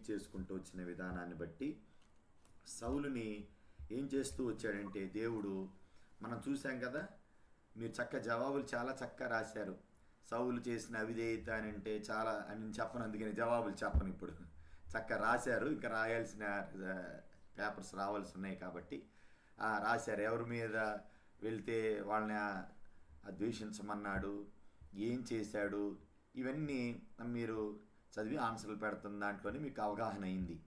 చేసుకుంటూ వచ్చిన విధానాన్ని బట్టి సౌలుని ఏం చేస్తూ వచ్చాడంటే దేవుడు, మనం చూసాం కదా, మీరు జవాబులు చాలా చక్కగా రాశారు. సౌలు చేసిన అవిధేయత అని అంటే చాలా అని చెప్పను, అందుకని జవాబులు చెప్పను. ఇప్పుడు చక్కగా రాశారు, ఇంకా రాయాల్సిన పేపర్స్ రావాల్సి ఉన్నాయి కాబట్టి రాశారు. ఎవరి మీద వెళ్తే వాళ్ళని ద్వేషించమన్నాడు, ఏం చేశాడు, ఇవన్నీ మీరు చదివి ఆన్సర్లు పెడుతున్న దాంట్లోనే మీకు అవగాహన అయింది.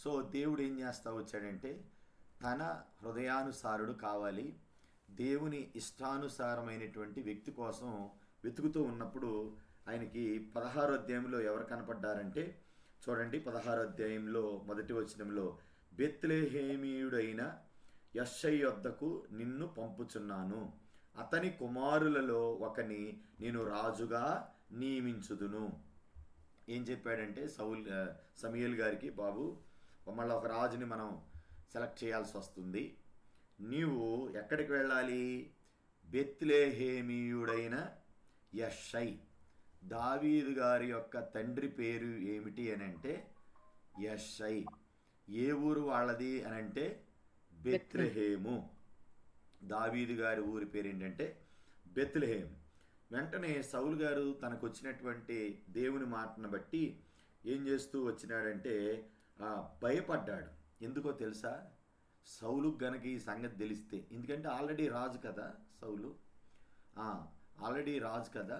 సో దేవుడు ఏం చేస్తూ వచ్చాడంటే తన హృదయానుసారుడు కావాలి, దేవుని ఇష్టానుసారమైనటువంటి వ్యక్తి కోసం వెతుకుతూ ఉన్నప్పుడు ఆయనకి 16వ అధ్యాయంలో ఎవరు కనపడ్డారంటే చూడండి, 16వ అధ్యాయంలో మొదటి వచనంలో, బెత్లెహేమీయుడైన యెషై యొద్దకు నిన్ను పంపుచున్నాను, అతని కుమారులలో ఒకని నేను రాజుగా నియమించుదును. ఏం చెప్పాడంటే సమూయేలు గారికి, బాబు మళ్ళీ ఒక రాజుని మనం సెలెక్ట్ చేయాల్సి వస్తుంది, నీవు ఎక్కడికి వెళ్ళాలి, బెత్లెహేమీయుడైన యెషై, దావీదు గారి యొక్క తండ్రి పేరు ఏమిటి అని అంటే యెషై. ఏ ఊరు వాళ్ళది అని అంటే బెత్లెహేము. దావీదు గారి ఊరి పేరు ఏంటంటే బెత్లెహేం. వెంటనే సౌలు గారు తనకు వచ్చినటువంటి దేవుని మాటను బట్టి ఏం చేస్తూ వచ్చినాడంటే భయపడ్డాడు. ఎందుకో తెలుసా, సౌలు గనక ఈ సంగతి తెలిస్తే, ఎందుకంటే ఆల్రెడీ రాజు కదా సౌలు, ఆల్రెడీ రాజు కదా,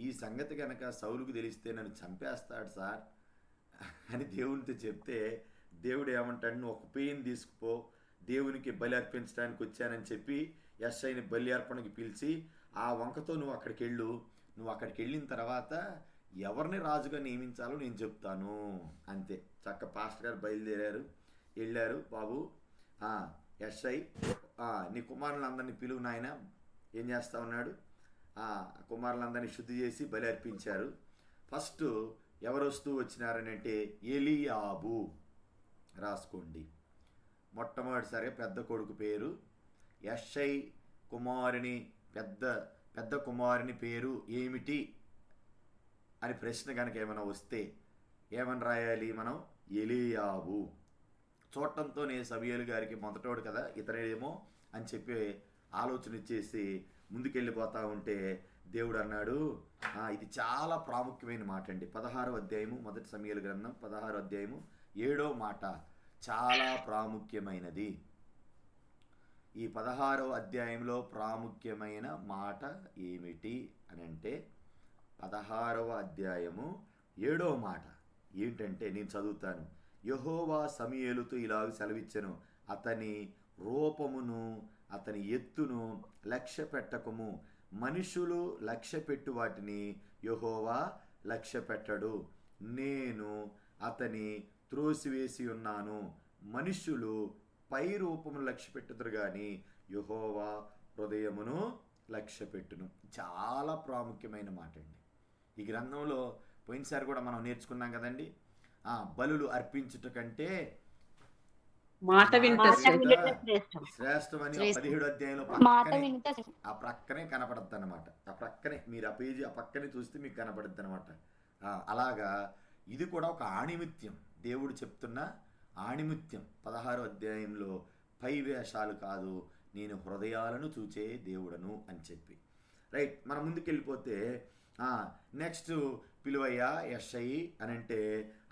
ఈ సంగతి కనుక సౌలుకు తెలిస్తే నన్ను చంపేస్తాడు సార్ అని దేవునితో చెప్తే, దేవుడు ఏమంటాడు, నువ్వు ఒక పేయిని తీసుకుపో, దేవునికి బలి అర్పించడానికి వచ్చానని చెప్పి యెషైని బలి అర్పణకి పిలిచి ఆ వంకతో నువ్వు అక్కడికి వెళ్ళు, నువ్వు అక్కడికి వెళ్ళిన తర్వాత ఎవరిని రాజుగా నియమించాలో నేను చెప్తాను అంతే. పాస్టర్ గారు బయలుదేరారు, వెళ్ళారు. బాబు యెషై, నీ కుమారులందరినీ పిలువు నాయన. ఏం చేస్తా ఉన్నాడు, కుమారులందరినీ శుద్ధి చేసి బలి అర్పించారు. ఫస్ట్ ఎవరు వస్తూ వచ్చినారని అంటే ఎలీయాబు. రాసుకోండి, మొట్టమొదటిసారిగా పెద్ద కొడుకు పేరు యెషై, కుమారుని పెద్ద కుమారుని పేరు ఏమిటి అని ప్రశ్న కనుక ఏమైనా వస్తే ఏమని రాయాలి మనం, ఎలీయాబు. చూడటంతోనే సమూయేలు గారికి మొదటోడు కదా ఇతనేమో అని చెప్పి ఆలోచన ఇచ్చేసి ముందుకెళ్ళిపోతూ ఉంటే దేవుడు అన్నాడు, ఇది చాలా ప్రాముఖ్యమైన మాట అండి. 16వ అధ్యాయము, మొదటి సమూయేలు గ్రంథం 16వ అధ్యాయము 7వ మాట చాలా ప్రాముఖ్యమైనది. ఈ 16వ అధ్యాయంలో ప్రాముఖ్యమైన మాట ఏమిటి అని అంటే 16వ అధ్యాయము 7వ మాట ఏంటంటే, నేను చదువుతాను. యెహోవా సమూయేలుతో ఇలాగ సెలవిచ్చెను, అతని రూపమును అతని ఎత్తును లక్ష్య పెట్టకము, మనుషులు లక్ష్య పెట్టు వాటిని యెహోవా లక్ష్య పెట్టడు, నేను అతని త్రోసివేసి ఉన్నాను, మనుషులు పై రూపమును లక్ష్య పెట్టుదురు కానీ యెహోవా హృదయమును లక్ష్య పెట్టును. చాలా ప్రాముఖ్యమైన మాట అండి. ఈ గ్రంథంలో పోయినసారి కూడా మనం నేర్చుకున్నాం కదండి, బలులు అర్పించుట కంటే మాట శ్రేష్టమని 17వ అధ్యాయంలో ప్రక్కనే కనపడద్దు అనమాట. ఆ ప్రక్కనే మీరు ఆ పేజీ ఆ పక్కనే చూస్తే మీకు కనపడద్దు అనమాట. అలాగా ఇది కూడా ఒక ఆణిముత్యం, దేవుడు చెప్తున్న ఆణిముత్యం. 16వ అధ్యాయంలో పై వేషాలు కాదు, నేను హృదయాలను చూచే దేవుడను అని చెప్పి. రైట్, మనం ముందుకెళ్ళిపోతే నెక్స్ట్ పిలువయ్యా యెషై అని అంటే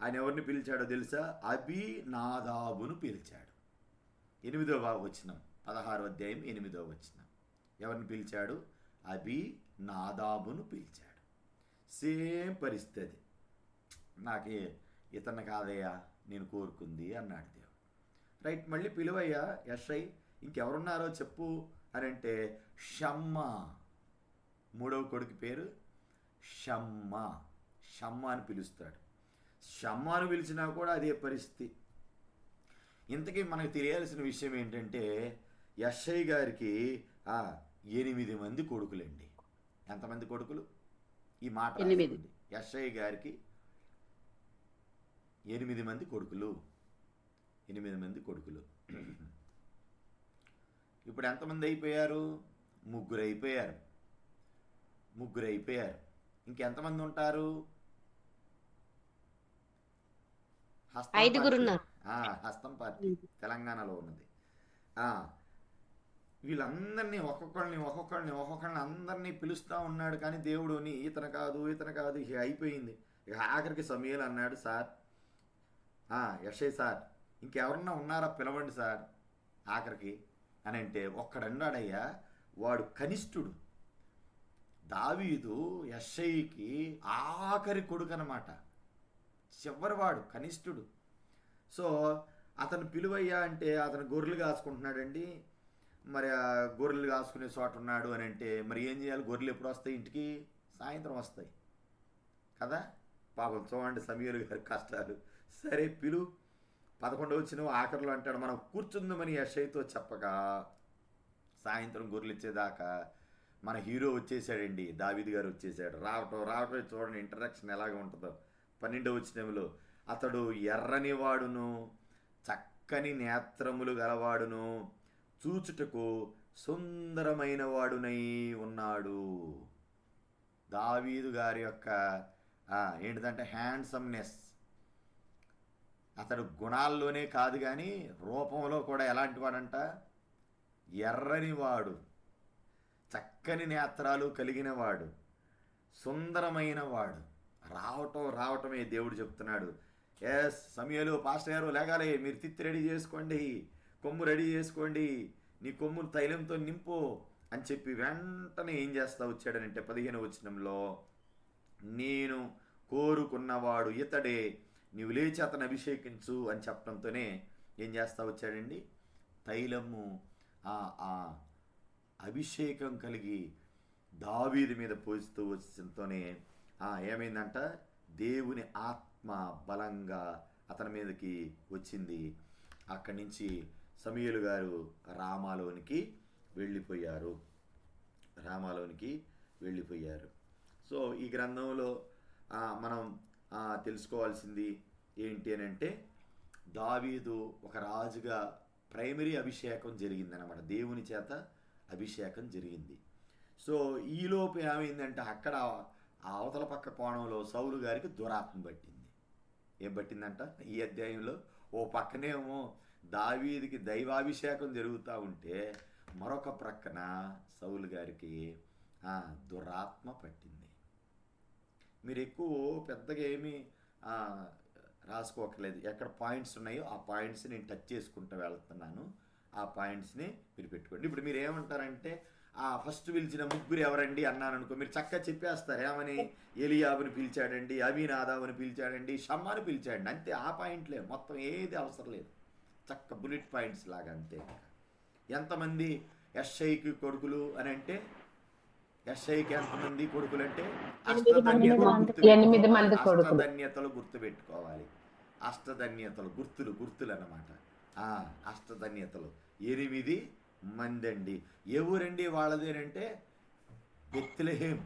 ఆయన ఎవరిని పిలిచాడో తెలుసా, అబీనాదాబును పిలిచాడు. 8వ వచనం, 16వ అధ్యాయం 8వ వచనం. ఎవరిని పిలిచాడు, అబీనాదాబును పిలిచాడు. సేమ్ పరిస్థితి, నాకే ఇతన్ని కాదయ్యా నేను కోరుకుంది అన్నాడు దేవుడు. రైట్, మళ్ళీ పిలువయ్యా యెషై, ఇంకెవరున్నారో చెప్పు అని అంటే షమ్మా, 3వ కొడుకు పేరు షమ్మా అని పిలుస్తాడు. షమ్మాను పిలిచినా కూడా అదే పరిస్థితి. ఇంతకీ మనకు తెలియాల్సిన విషయం ఏంటంటే యెషై గారికి 8 మంది కొడుకులండి. ఎంతమంది కొడుకులు, ఈ మాట యెషై గారికి 8 మంది కొడుకులు. 8 మంది కొడుకులు. ఇప్పుడు ఎంతమంది అయిపోయారు, 3 అయిపోయారు. ఇంకెంతమంది ఉంటారు, హస్తం పార్టీ. ఐదుగురున్నారు. హస్తం పార్టీ తెలంగాణలో ఉన్నది. ఆ, వీళ్ళందరినీ ఒక్కొక్కళ్ళని అందరినీ పిలుస్తూ ఉన్నాడు. కానీ దేవుడుని ఇతను కాదు ఇతను కాదు, ఇక అయిపోయింది. ఇక ఆఖరికి సమూయేలు అన్నాడు, సార్ యెషై సార్, ఇంకెవరన్నా ఉన్నారా పిలవండి సార్ ఆఖరికి అని అంటే ఒక్కడన్నాడయ్యా, వాడు కనిష్ఠుడు. దావీదు యెషయికి ఆఖరి కొడుకు అనమాట, చివరివాడు, కనిష్ఠుడు. సో అతను పిలువయ్యా అంటే అతను గొర్రెలు కాసుకుంటున్నాడండి. మరి ఆ గొర్రెలు కాసుకునే చోట ఉన్నాడు అని అంటే మరి ఏం చేయాలి? గొర్రెలు ఎప్పుడు వస్తాయి ఇంటికి? సాయంత్రం వస్తాయి కదా. పాపం చూడండి సమూయేలు గారి కష్టాలు. సరే పిలు, 11 వచ్చిన ఆఖరిలో అంటాడు, మనం కూర్చుందామని యెషయితో చెప్పగా సాయంత్రం గొర్రెలు ఇచ్చేదాకా మన హీరో వచ్చేసాడండి, దావీదు గారు వచ్చేసాడు. రావటం చూడండి ఇంటరాక్షన్ ఎలాగ ఉంటుందో. 12 వచనంలో అతడు ఎర్రని వాడును చక్కని నేత్రములు గలవాడును చూచుటకు సుందరమైన వాడునై ఉన్నాడు. దావీదు గారి యొక్క ఏంటిదంటే హ్యాండ్సమ్నెస్. అతడు గుణాల్లోనే కాదు కానీ రూపంలో కూడా ఎలాంటి వాడంట? ఎర్రని వాడు, చక్కని నేత్రాలు కలిగిన వాడు, సుందరమైన వాడు. రావటమే దేవుడు చెప్తున్నాడు. ఎస్ సమూయేలు, పాస్టర్ గారు లేగాలి, మీరు తిత్తి రెడీ చేసుకోండి, కొమ్ము రెడీ చేసుకోండి, నీ కొమ్మును తైలంతో నింపు అని చెప్పి వెంటనే ఏం చేస్తా వచ్చాడనంటే 15 వచనంలో, నేను కోరుకున్నవాడు ఇతడే, నీవు లేచి అతను అభిషేకించు అని చెప్పడంతోనే ఏం చేస్తా వచ్చాడండి? తైలము ఆ అభిషేకం కలిగి దావీదు మీద పోస్తూ వచ్చడంతోనే ఏమైందంట? దేవుని ఆత్మ బలంగా అతని మీదకి వచ్చింది. అక్కడి నుంచి సమూయేలు గారు రామాలోనికి వెళ్ళిపోయారు. సో ఈ గ్రంథంలో మనం తెలుసుకోవాల్సింది ఏంటి అని అంటే, దావీదు ఒక రాజుగా ప్రైమరీ అభిషేకం జరిగిందనమాట, దేవుని చేత అభిషేకం జరిగింది. సో ఈలోపు ఏమైందంటే అక్కడ అవతల పక్క కోణంలో సౌలు గారికి దురాత్మ పట్టింది. ఏం పట్టిందంట? ఈ అధ్యాయంలో ఓ పక్కనేమో దావీదికి దైవాభిషేకం జరుగుతూ ఉంటే మరొక ప్రక్కన సౌలు గారికి దురాత్మ పట్టింది. మీరు ఎక్కువ పెద్దగా ఏమీ రాసుకోకర్లేదు. ఎక్కడ పాయింట్స్ ఉన్నాయో ఆ పాయింట్స్ నేను టచ్ చేసుకుంటూ వెళ్తున్నాను. ఆ పాయింట్స్ని మీరు పెట్టుకోండి. ఇప్పుడు మీరు ఏమంటారంటే, ఫస్ట్ పిలిచిన ముగ్గురు ఎవరండి అన్నాను అనుకో, మీరు చక్కగా చెప్పేస్తారు. ఏమని? ఎలియాబుని పిలిచాడండి, అబీనాదాబుని పిలిచాడండి, షమ్మాని పిలిచాడండి, అంతే. ఆ పాయింట్లే, మొత్తం ఏది అవసరం లేదు, చక్క బుల్లెట్ పాయింట్స్ లాగా అంతే. ఎంతమంది యెషయికి కొడుకులు అని అంటే, యెషయికి ఎంతమంది కొడుకులు అంటే 8 మంది కొడుకులు. అష్టధన్యతలు గుర్తుపెట్టుకోవాలి. అష్టధన్యతలు గుర్తులు అన్నమాట. అష్టధన్యతలు 8 మంది అండి. ఏ ఊరండి వాళ్ళదేనంటే బెత్లెహేం.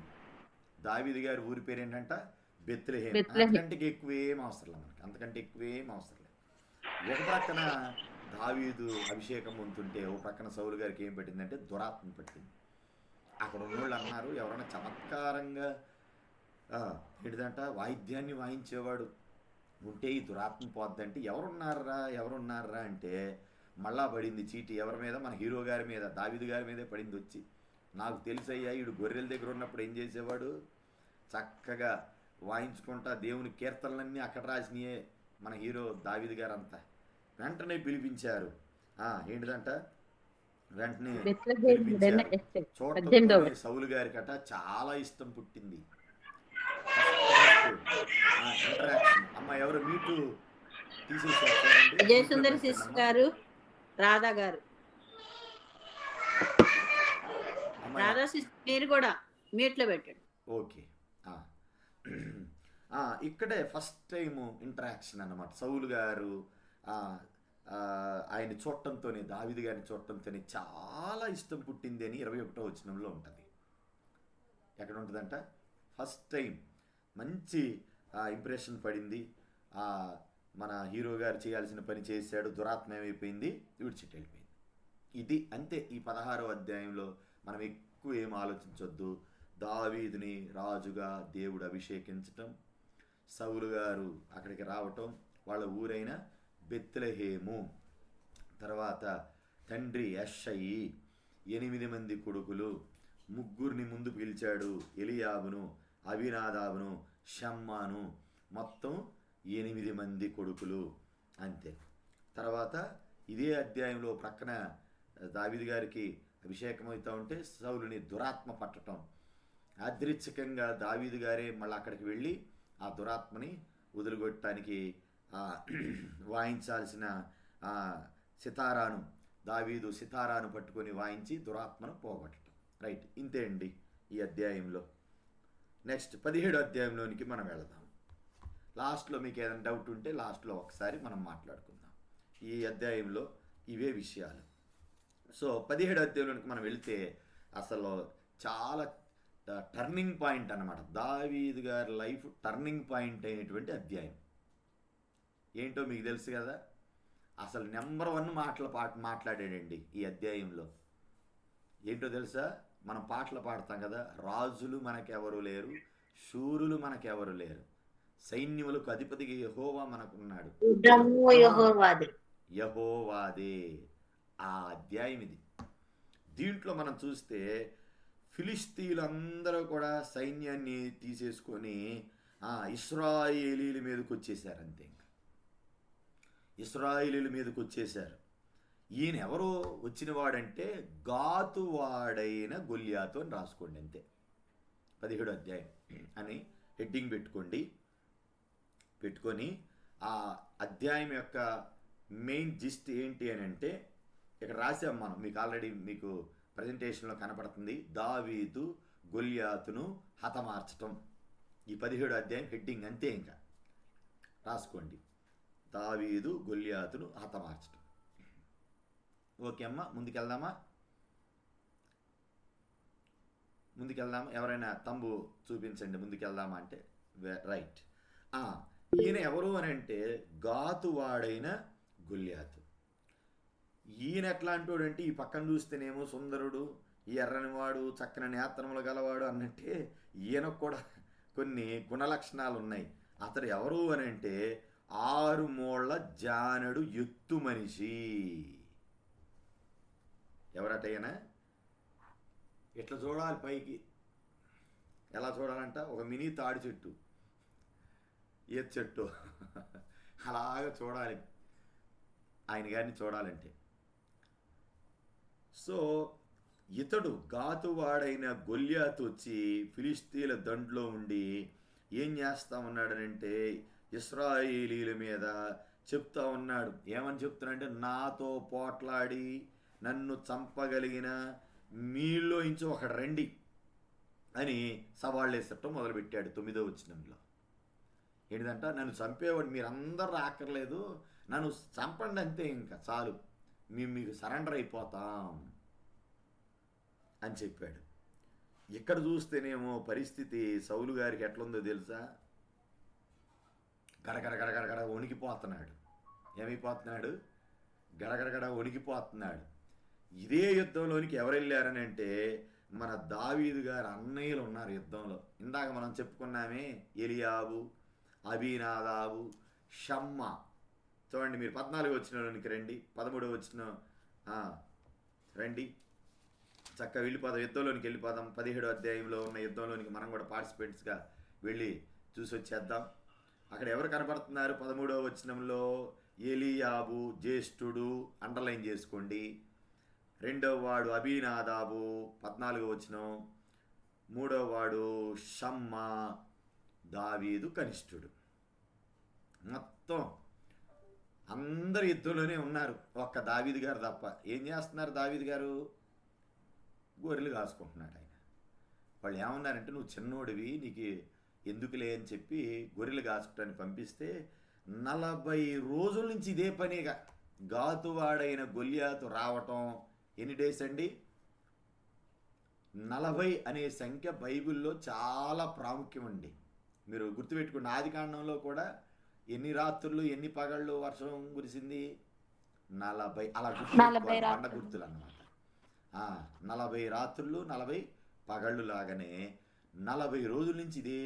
దావీదు గారి ఊరి పేరు ఏంటంట? బెత్లెహేం. అంతకంటే ఎక్కువేం అవసరం లేదు మనకి, అంతకంటే ఎక్కువేం అవసరం లేదు. ఒక ప్రక్కన దావీదు అభిషేకం పొందుతుంటే ఒక ప్రక్కన సౌలు గారికి ఏం పట్టిందంటే దురాత్మ పట్టింది. అక్కడ ఉన్నోళ్ళు అన్నారు, ఎవరైనా చమత్కారంగా ఏంటిదంట వాయిద్యాన్ని వాయించేవాడు ఉంటే ఈ దురాత్మ పోద్దంటే ఎవరున్నారా అంటే మళ్ళా పడింది చీటి ఎవరి మీద? మన హీరో గారి మీద, దావీదు గారి మీదే పడింది వచ్చి. నాకు తెలుసయ్యా, ఈడు గొర్రెల దగ్గర ఉన్నప్పుడు ఏం చేసేవాడు? చక్కగా వాయించుకుంటా దేవుని కీర్తనలన్నీ అక్కడ రాసినాయే మన హీరో దావీదు గారు అంతా. వెంటనే పిలిపించారు. ఏంటిదంట? వెంటనే పిలిపించారు. చూడటంతోనే సౌలు గారికట చాలా ఇష్టం పుట్టింది. ఇంటరాక్షన్. అమ్మ ఎవరు మీటు తీసేసారు? విజయసుందరి సిస్టర్ గారు, రాధా గారు. రాధా సిస్టర్ మీరు కూడా మీట్లో పెట్టండి. ఓకే. ఇక్కడే ఫస్ట్ టైము ఇంటరాక్షన్ అన్నమాట. సౌలు గారు ఆయన చూడటంతోనే, దావీదు గారిని చూడటంతోనే చాలా ఇష్టం పుట్టింది అని 21వ వచనంలో ఉంటుంది. ఎక్కడ ఉంటుందంట? ఫస్ట్ టైం మంచి ఇంప్రెషన్ పడింది. మన హీరో గారు చేయాల్సిన పని చేశాడు, దురాత్మ ఏమైపోయింది? విడిచిట్టు వెళ్ళిపోయింది. ఇది అంతే. ఈ 16వ అధ్యాయంలో మనం ఎక్కువ ఏం ఆలోచించొద్దు. దావీదుని రాజుగా దేవుడు అభిషేకించటం, సౌలు గారు అక్కడికి రావటం, వాళ్ళ ఊరైన బెత్లెహేము. తర్వాత తండ్రి యెషయి, 8 మంది కొడుకులు, ముగ్గురిని ముందు పిలిచాడు, ఎలియాబును, అబీనాదాబును, షమ్మాను, మొత్తం 8 మంది కొడుకులు అంతే. తర్వాత ఇదే అధ్యాయంలో ప్రక్కన దావీదు గారికి అభిషేకం అవుతూ ఉంటే సౌలుని దురాత్మ పట్టడం, యాదృచ్ఛికంగా దావీదు గారే మళ్ళీ అక్కడికి వెళ్ళి ఆ దురాత్మని వదిలిగొట్టడానికి వాయించాల్సిన సితారాను, దావీదు సితారాను పట్టుకొని వాయించి దురాత్మను పోగొట్టడం. రైట్, ఇంతే అండి ఈ అధ్యాయంలో. నెక్స్ట్ 17 అధ్యాయంలోనికి మనం వెళదాం. లాస్ట్లో మీకు ఏదైనా డౌట్ ఉంటే లాస్ట్లో ఒకసారి మనం మాట్లాడుకుందాం. ఈ అధ్యాయంలో ఇవే విషయాలు. సో 17 అధ్యాయంలోనికి మనం వెళితే అసలు చాలా టర్నింగ్ పాయింట్ అన్నమాట. దావీదు గారి లైఫ్ టర్నింగ్ పాయింట్ అయినటువంటి అధ్యాయం ఏంటో మీకు తెలుసు కదా. అసలు నెంబర్ 1 మాట్లాడాడండి ఈ అధ్యాయంలో. ఏంటో తెలుసా? మనం పాటలు పాడతాం కదా, రాజులు మనకెవరు లేరు, శూరులు మనకెవరు లేరు, సైన్యములకు అధిపతిగా యెహోవా మనకున్నాడు, యెహోవాదే. ఆ అధ్యాయం ఇది. దీంట్లో మనం చూస్తే ఫిలిస్తీన్లందరూ కూడా సైన్యాన్ని తీసేసుకొని ఇశ్రాయేలీల మీదకి వచ్చేసారు. అంతే, ఇంకా ఇశ్రాయేలీల మీదకి వచ్చేసారు. ఈయన ఎవరో వచ్చినవాడంటే గాతువాడైన గొల్యాతు అని రాసుకోండి అంతే. 17 అధ్యాయం అని హెడ్డింగ్ పెట్టుకొని ఆ అధ్యాయం యొక్క మెయిన్ జిస్ట్ ఏంటి అని అంటే ఇక్కడ రాసాం మనం. మీకు ఆల్రెడీ మీకు ప్రజెంటేషన్లో కనపడుతుంది. దావీదు గొల్యాతును హతమార్చటం. ఈ 17 అధ్యాయం హెడ్డింగ్ అంతే, ఇంకా రాసుకోండి. దావీదు గొల్యాతును హతమార్చటం. ఓకే అమ్మ, ముందుకెళ్దామా? ఎవరైనా తంబు చూపించండి, ముందుకెళ్దామా అంటే. రైట్. ఈయన ఎవరు అని అంటే గాతువాడైన గొల్యాతు. ఈయన ఎట్లాంటి వాడు అంటే ఈ పక్కన చూస్తేనేమో సుందరుడు, ఈ ఎర్రనివాడు, చక్కని నేత్రములు గలవాడు అన్నట్టే ఈయనకు కూడా కొన్ని గుణలక్షణాలు ఉన్నాయి. అతడు ఎవరు అని అంటే 6 మూళ్ళ జానడు ఎత్తు మనిషి. ఎవరటైనా ఇట్లా చూడాలి పైకి. ఎలా చూడాలంట? ఒక మినీ తాడి చెట్టు, ఈత చెట్టు అలాగా చూడాలి ఆయన గారిని చూడాలంటే. సో ఇతడు గాతువాడైన గొల్యాతు వచ్చి ఫిలిస్తీన్ల దండ్లో ఉండి ఏం చేస్తా ఉన్నాడనంటే ఇశ్రాయేలీల మీద చెప్తా ఉన్నాడు. ఏమని చెప్తున్నాడంటే, నాతో పోట్లాడి నన్ను చంపగలిగిన మీలో ఇంచు ఒకడు రండి అని సవాళ్ళు వేసటం మొదలుపెట్టాడు. 9వ వచనంలో ఏంటిదంట, నన్ను చంపేవాడు మీరందరూ రాక్కర్లేదు, నన్ను చంపండి అంతే, ఇంకా చాలు, మేము మీకు సరెండర్ అయిపోతాం అని చెప్పాడు. ఇక్కడ చూస్తేనేమో పరిస్థితి సౌలు గారికి ఎట్లుందో తెలుసా? గడగడ వణికిపోతున్నాడు. ఏమైపోతున్నాడు? గడగడ వణికిపోతున్నాడు. ఇదే యుద్ధంలోనికి ఎవరు వెళ్ళారని అంటే మన దావీదు గారు అన్నయ్యలు ఉన్నారు యుద్ధంలో. ఇందాక మనం చెప్పుకున్నామే, ఎలియాబు, అబీనాదాబు, షమ్మా. చూడండి, మీరు 14వ వచనంలోనికి రండి, 13వ వచనం రండి, చక్కగా వెళ్ళిపోదాం, యుద్ధంలోనికి వెళ్ళిపోదాం. 17వ అధ్యాయంలో ఉన్న యుద్ధంలోనికి మనం కూడా పార్టిసిపెంట్స్గా వెళ్ళి చూసి వచ్చేద్దాం. అక్కడ ఎవరు కనపడుతున్నారు? 13వ వచనంలో ఎలియాబు జ్యేష్ఠుడు, అండర్లైన్ చేసుకోండి. 2వ వాడు అబీనాదాబు, 14వ వచనం. 3వ వాడు షమ్మా, దావీదు కనిష్ఠుడు. మొత్తం అందరు యుద్ధంలోనే ఉన్నారు, ఒక్క దావీదు గారు తప్ప. ఏం చేస్తున్నారు దావీదు గారు? గొర్రెలు కాసుకుంటున్నాడు ఆయన. వాళ్ళు ఏమన్నారంటే, నువ్వు చిన్నోడివి, నీకు ఎందుకులే అని చెప్పి గొర్రెలు కాసుకుంటానికి పంపిస్తే 40 రోజుల నుంచి ఇదే పనిగా గాతువాడైన గొల్యాతు రావటం. ఎన్ని డేస్ అండి? 40 అనే సంఖ్య బైబిల్లో చాలా ప్రాముఖ్యం అండి. మీరు గుర్తుపెట్టుకోండి, ఆదికాండంలో కూడా ఎన్ని రాత్రులు ఎన్ని పగళ్ళు వర్షం కురిసింది? 40. అలా గుర్తుపెట్టుకోవాలి, పండ గుర్తులు అన్నమాట. 40 రాత్రులు 40 పగళ్ళు లాగానే 40 రోజుల నుంచి ఇదే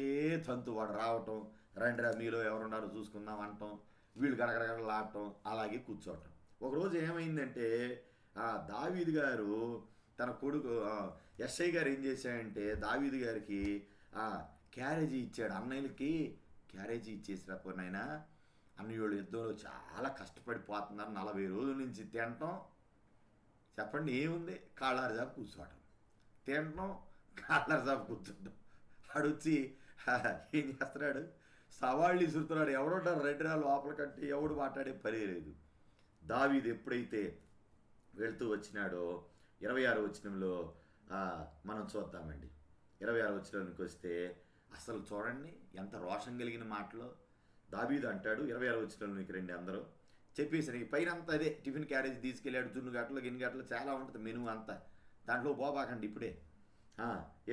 తంతు వాడు రావటం, రండిరా మీలో ఎవరున్నారో చూసుకుందాం అనటం, వీళ్ళు గడగడగడలాడటం అలాగే కూర్చోవటం. ఒకరోజు ఏమైందంటే దావీదు గారు తన కొడుకు ఎస్ఐ గారు ఏం చేశాడంటే దావీదు గారికి క్యారేజీ ఇచ్చాడు. అన్నయ్యలకి క్యారేజీ ఇచ్చేసిరా పోయినాయన, అన్నయ్యోళ్ళు యుద్ధంలో చాలా కష్టపడిపోతున్నారు, 40 రోజుల నుంచి తినటం చెప్పండి ఏముంది, కాళ్ళారు జాబు కూర్చోవటం, తినటం కాళ్ళారు జాబు కూర్చోవటం. ఆడొచ్చి ఏం చేస్తున్నాడు, సవాళ్ళు ఇసురుతున్నాడు. ఎవడుంటారు రెడ్డిరా లోపల కంటే ఎవడు మాట్లాడే పని లేదు. దావీదు ఎప్పుడైతే వెళుతూ వచ్చినాడో 26వ వచనంలో మనం చూద్దామండి. 26వ వచనంలోకి వస్తే అసలు చూడండి ఎంత రోషం కలిగిన మాటలో దావీదు అంటాడు. 26వ వచనంలోకి రండి అందరూ. చెప్పేసరి పైన అంతా అదే టిఫిన్ క్యారేజ్ తీసుకెళ్ళాడు, జున్ను గట్టలు గిన్నె గట్టలు చాలా ఉంటుంది మెను అంతా, దాంట్లో పోబాకండి ఇప్పుడే.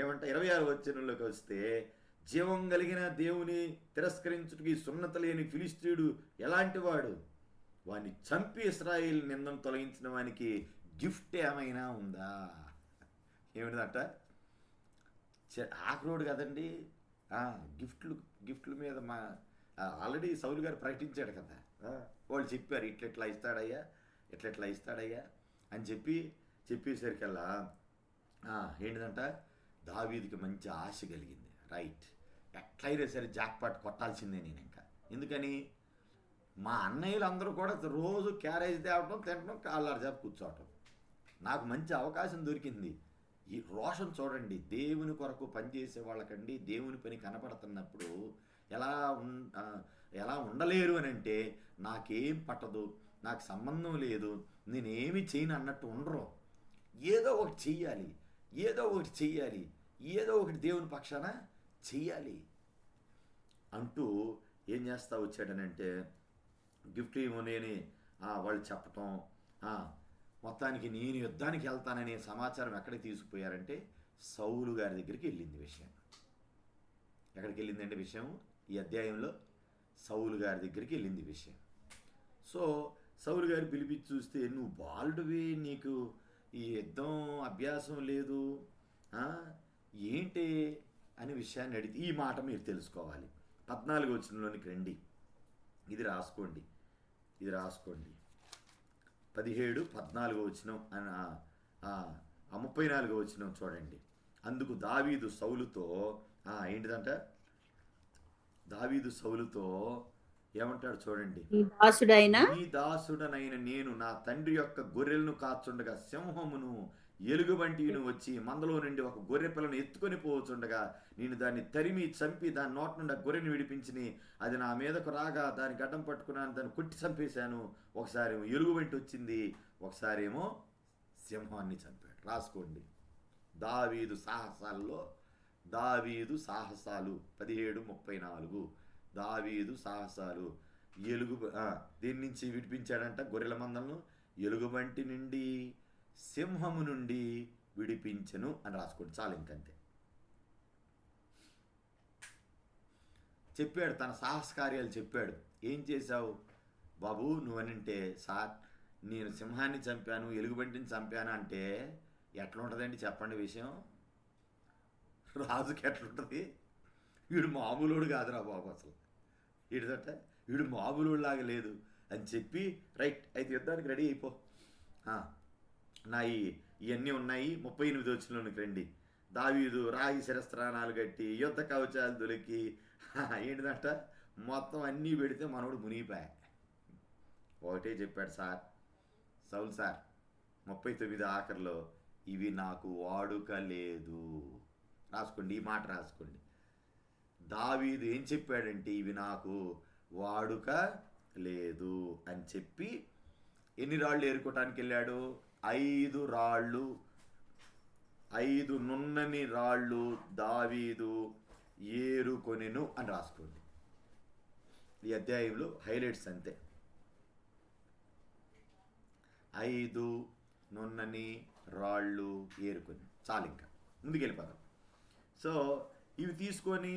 ఏమంట 26వ వచనంలోకి వస్తే, జీవం కలిగిన దేవుని తిరస్కరించుటకి సున్నత లేని ఫిలిష్తీయుడు ఎలాంటి వాడు, వాడిని చంపి ఇశ్రాయేలు నిందను తొలగించిన వానికి గిఫ్ట్ ఏమైనా ఉందా? ఏమిటంట, ఆకురోడు కదండి, గిఫ్ట్ల మీద ఆల్రెడీ సౌలు గారు ప్రకటించాడు కదా, వాళ్ళు చెప్పారు ఇట్లెట్లా ఇస్తాడయ్యా అని చెప్పేసరికల్లా ఏంటిదంట, దావీదుకి మంచి ఆశ కలిగింది. రైట్, ఎట్లయినా సరే జాక్పాట్ కొట్టాల్సిందే నేను ఇంకా. ఎందుకని మా అన్నయ్యలు అందరూ కూడా రోజు క్యారేజ్ తేవటం తినటం కాళ్ళారు జాబ్ కూర్చోవటం, నాకు మంచి అవకాశం దొరికింది. ఈ రోషం చూడండి, దేవుని కొరకు పనిచేసే వాళ్ళకండి దేవుని పని కనపడుతున్నప్పుడు ఎలా ఉండలేరు అని అంటే, నాకేం పట్టదు, నాకు సంబంధం లేదు, నేనేమి చేయను అన్నట్టు ఉండరు. ఏదో ఒకటి చెయ్యాలి, ఏదో ఒకటి దేవుని పక్షాన చెయ్యాలి అంటూ ఏం చేస్తా వచ్చాడనంటే, గిఫ్ట్ ఇవ్వనేని వాళ్ళు చెప్పటం, మొత్తానికి నేను యుద్ధానికి వెళ్తాననే సమాచారం ఎక్కడికి తీసుకుపోయారంటే సౌలు గారి దగ్గరికి వెళ్ళింది విషయం. ఎక్కడికి వెళ్ళిందంటే విషయం, ఈ అధ్యాయంలో సౌలు గారి దగ్గరికి వెళ్ళింది విషయం. సో సౌలు గారు పిలిపించి చూస్తే, నువ్వు బాలుడివి, నీకు ఈ యుద్ధం అభ్యాసం లేదు ఏంటి అనే విషయాన్ని అడిగితే, ఈ మాట మీరు తెలుసుకోవాలి. 14వ వచనంలోనికి రండి, ఇది రాసుకోండి 17, 14వ వచనం 34వ వచనం చూడండి. అందుకు దావీదు సౌలుతో ఏంటిదంట, దావీదు సౌలుతో ఏమంటాడు చూడండి, ఈ దాసుడనైన నేను నా తండ్రి యొక్క గొర్రెలను కాచుండగా సింహమును ఎలుగుబంటిను వచ్చి మందలో నుండి ఒక గొర్రె పిల్లను ఎత్తుకొని పోవచ్చుండగా నేను దాన్ని తరిమి చంపి దాని నోటి నుండి ఆ గొర్రెని విడిపించి అది నా మీదకు రాగా దాని గడ్డం పట్టుకున్నాను, దాన్ని కొట్టి చంపేశాను. ఒకసారి ఏమో ఎలుగుబంటి వచ్చింది, ఒకసారి ఏమో సింహాన్ని చంపాడు. రాసుకోండి, దావీదు సాహసాలు 17:34 దావీదు సాహసాలు. దీని నుంచి విడిపించాడంట గొర్రెల మందలను, ఎలుగుబంటి నుండి సింహము నుండి విడిపించను అని రాసుకోండి, చాలు ఇంకంతే. చెప్పాడు, తన సాహస కార్యాలు చెప్పాడు. ఏం చేశావు బాబు నువ్వనంటే, సార్ నేను సింహాన్ని చంపాను, ఎలుగుబంటిని చంపాను అంటే ఎట్లా ఉంటుందండి చెప్పండి విషయం, రాజుకి ఎట్లుంటుంది, వీడు మామూలుడు కాదురా బాబు, అసలు వీడు మామూలుడు లాగా లేదు అని చెప్పి, రైట్ అయితే యుద్ధానికి రెడీ అయిపో, ఇవన్నీ ఉన్నాయి. 38వ వచనంలోనికి రండి. దావీదు రాగి శిరస్త్రాణాలు కట్టి యుద్ధ కవచాలు దొరికి ఏంటిదంట మొత్తం అన్నీ పెడితే మనోడు మునిగిపోయా. ఒకటే చెప్పాడు సౌలు సార్ 39 ఆఖరిలో, ఇవి నాకు వాడుక లేదు. రాసుకోండి, ఈ మాట రాసుకోండి. దావీదు ఏం చెప్పాడంటే, ఇవి నాకు వాడుక లేదు అని చెప్పి ఎన్ని రాళ్ళు ఏరుకోవటానికి వెళ్ళాడు, 5 రాళ్ళు, 5 నున్నని రాళ్ళు దావీదు ఏరుకొనెను అని రాసుకోండి. ఈ అధ్యాయంలో హైలైట్స్ అంతే, 5 నున్నని రాళ్ళు ఏరుకొని, చాలు ఇంకా ముందుకెళ్ళిపోదాం. సో ఇవి తీసుకొని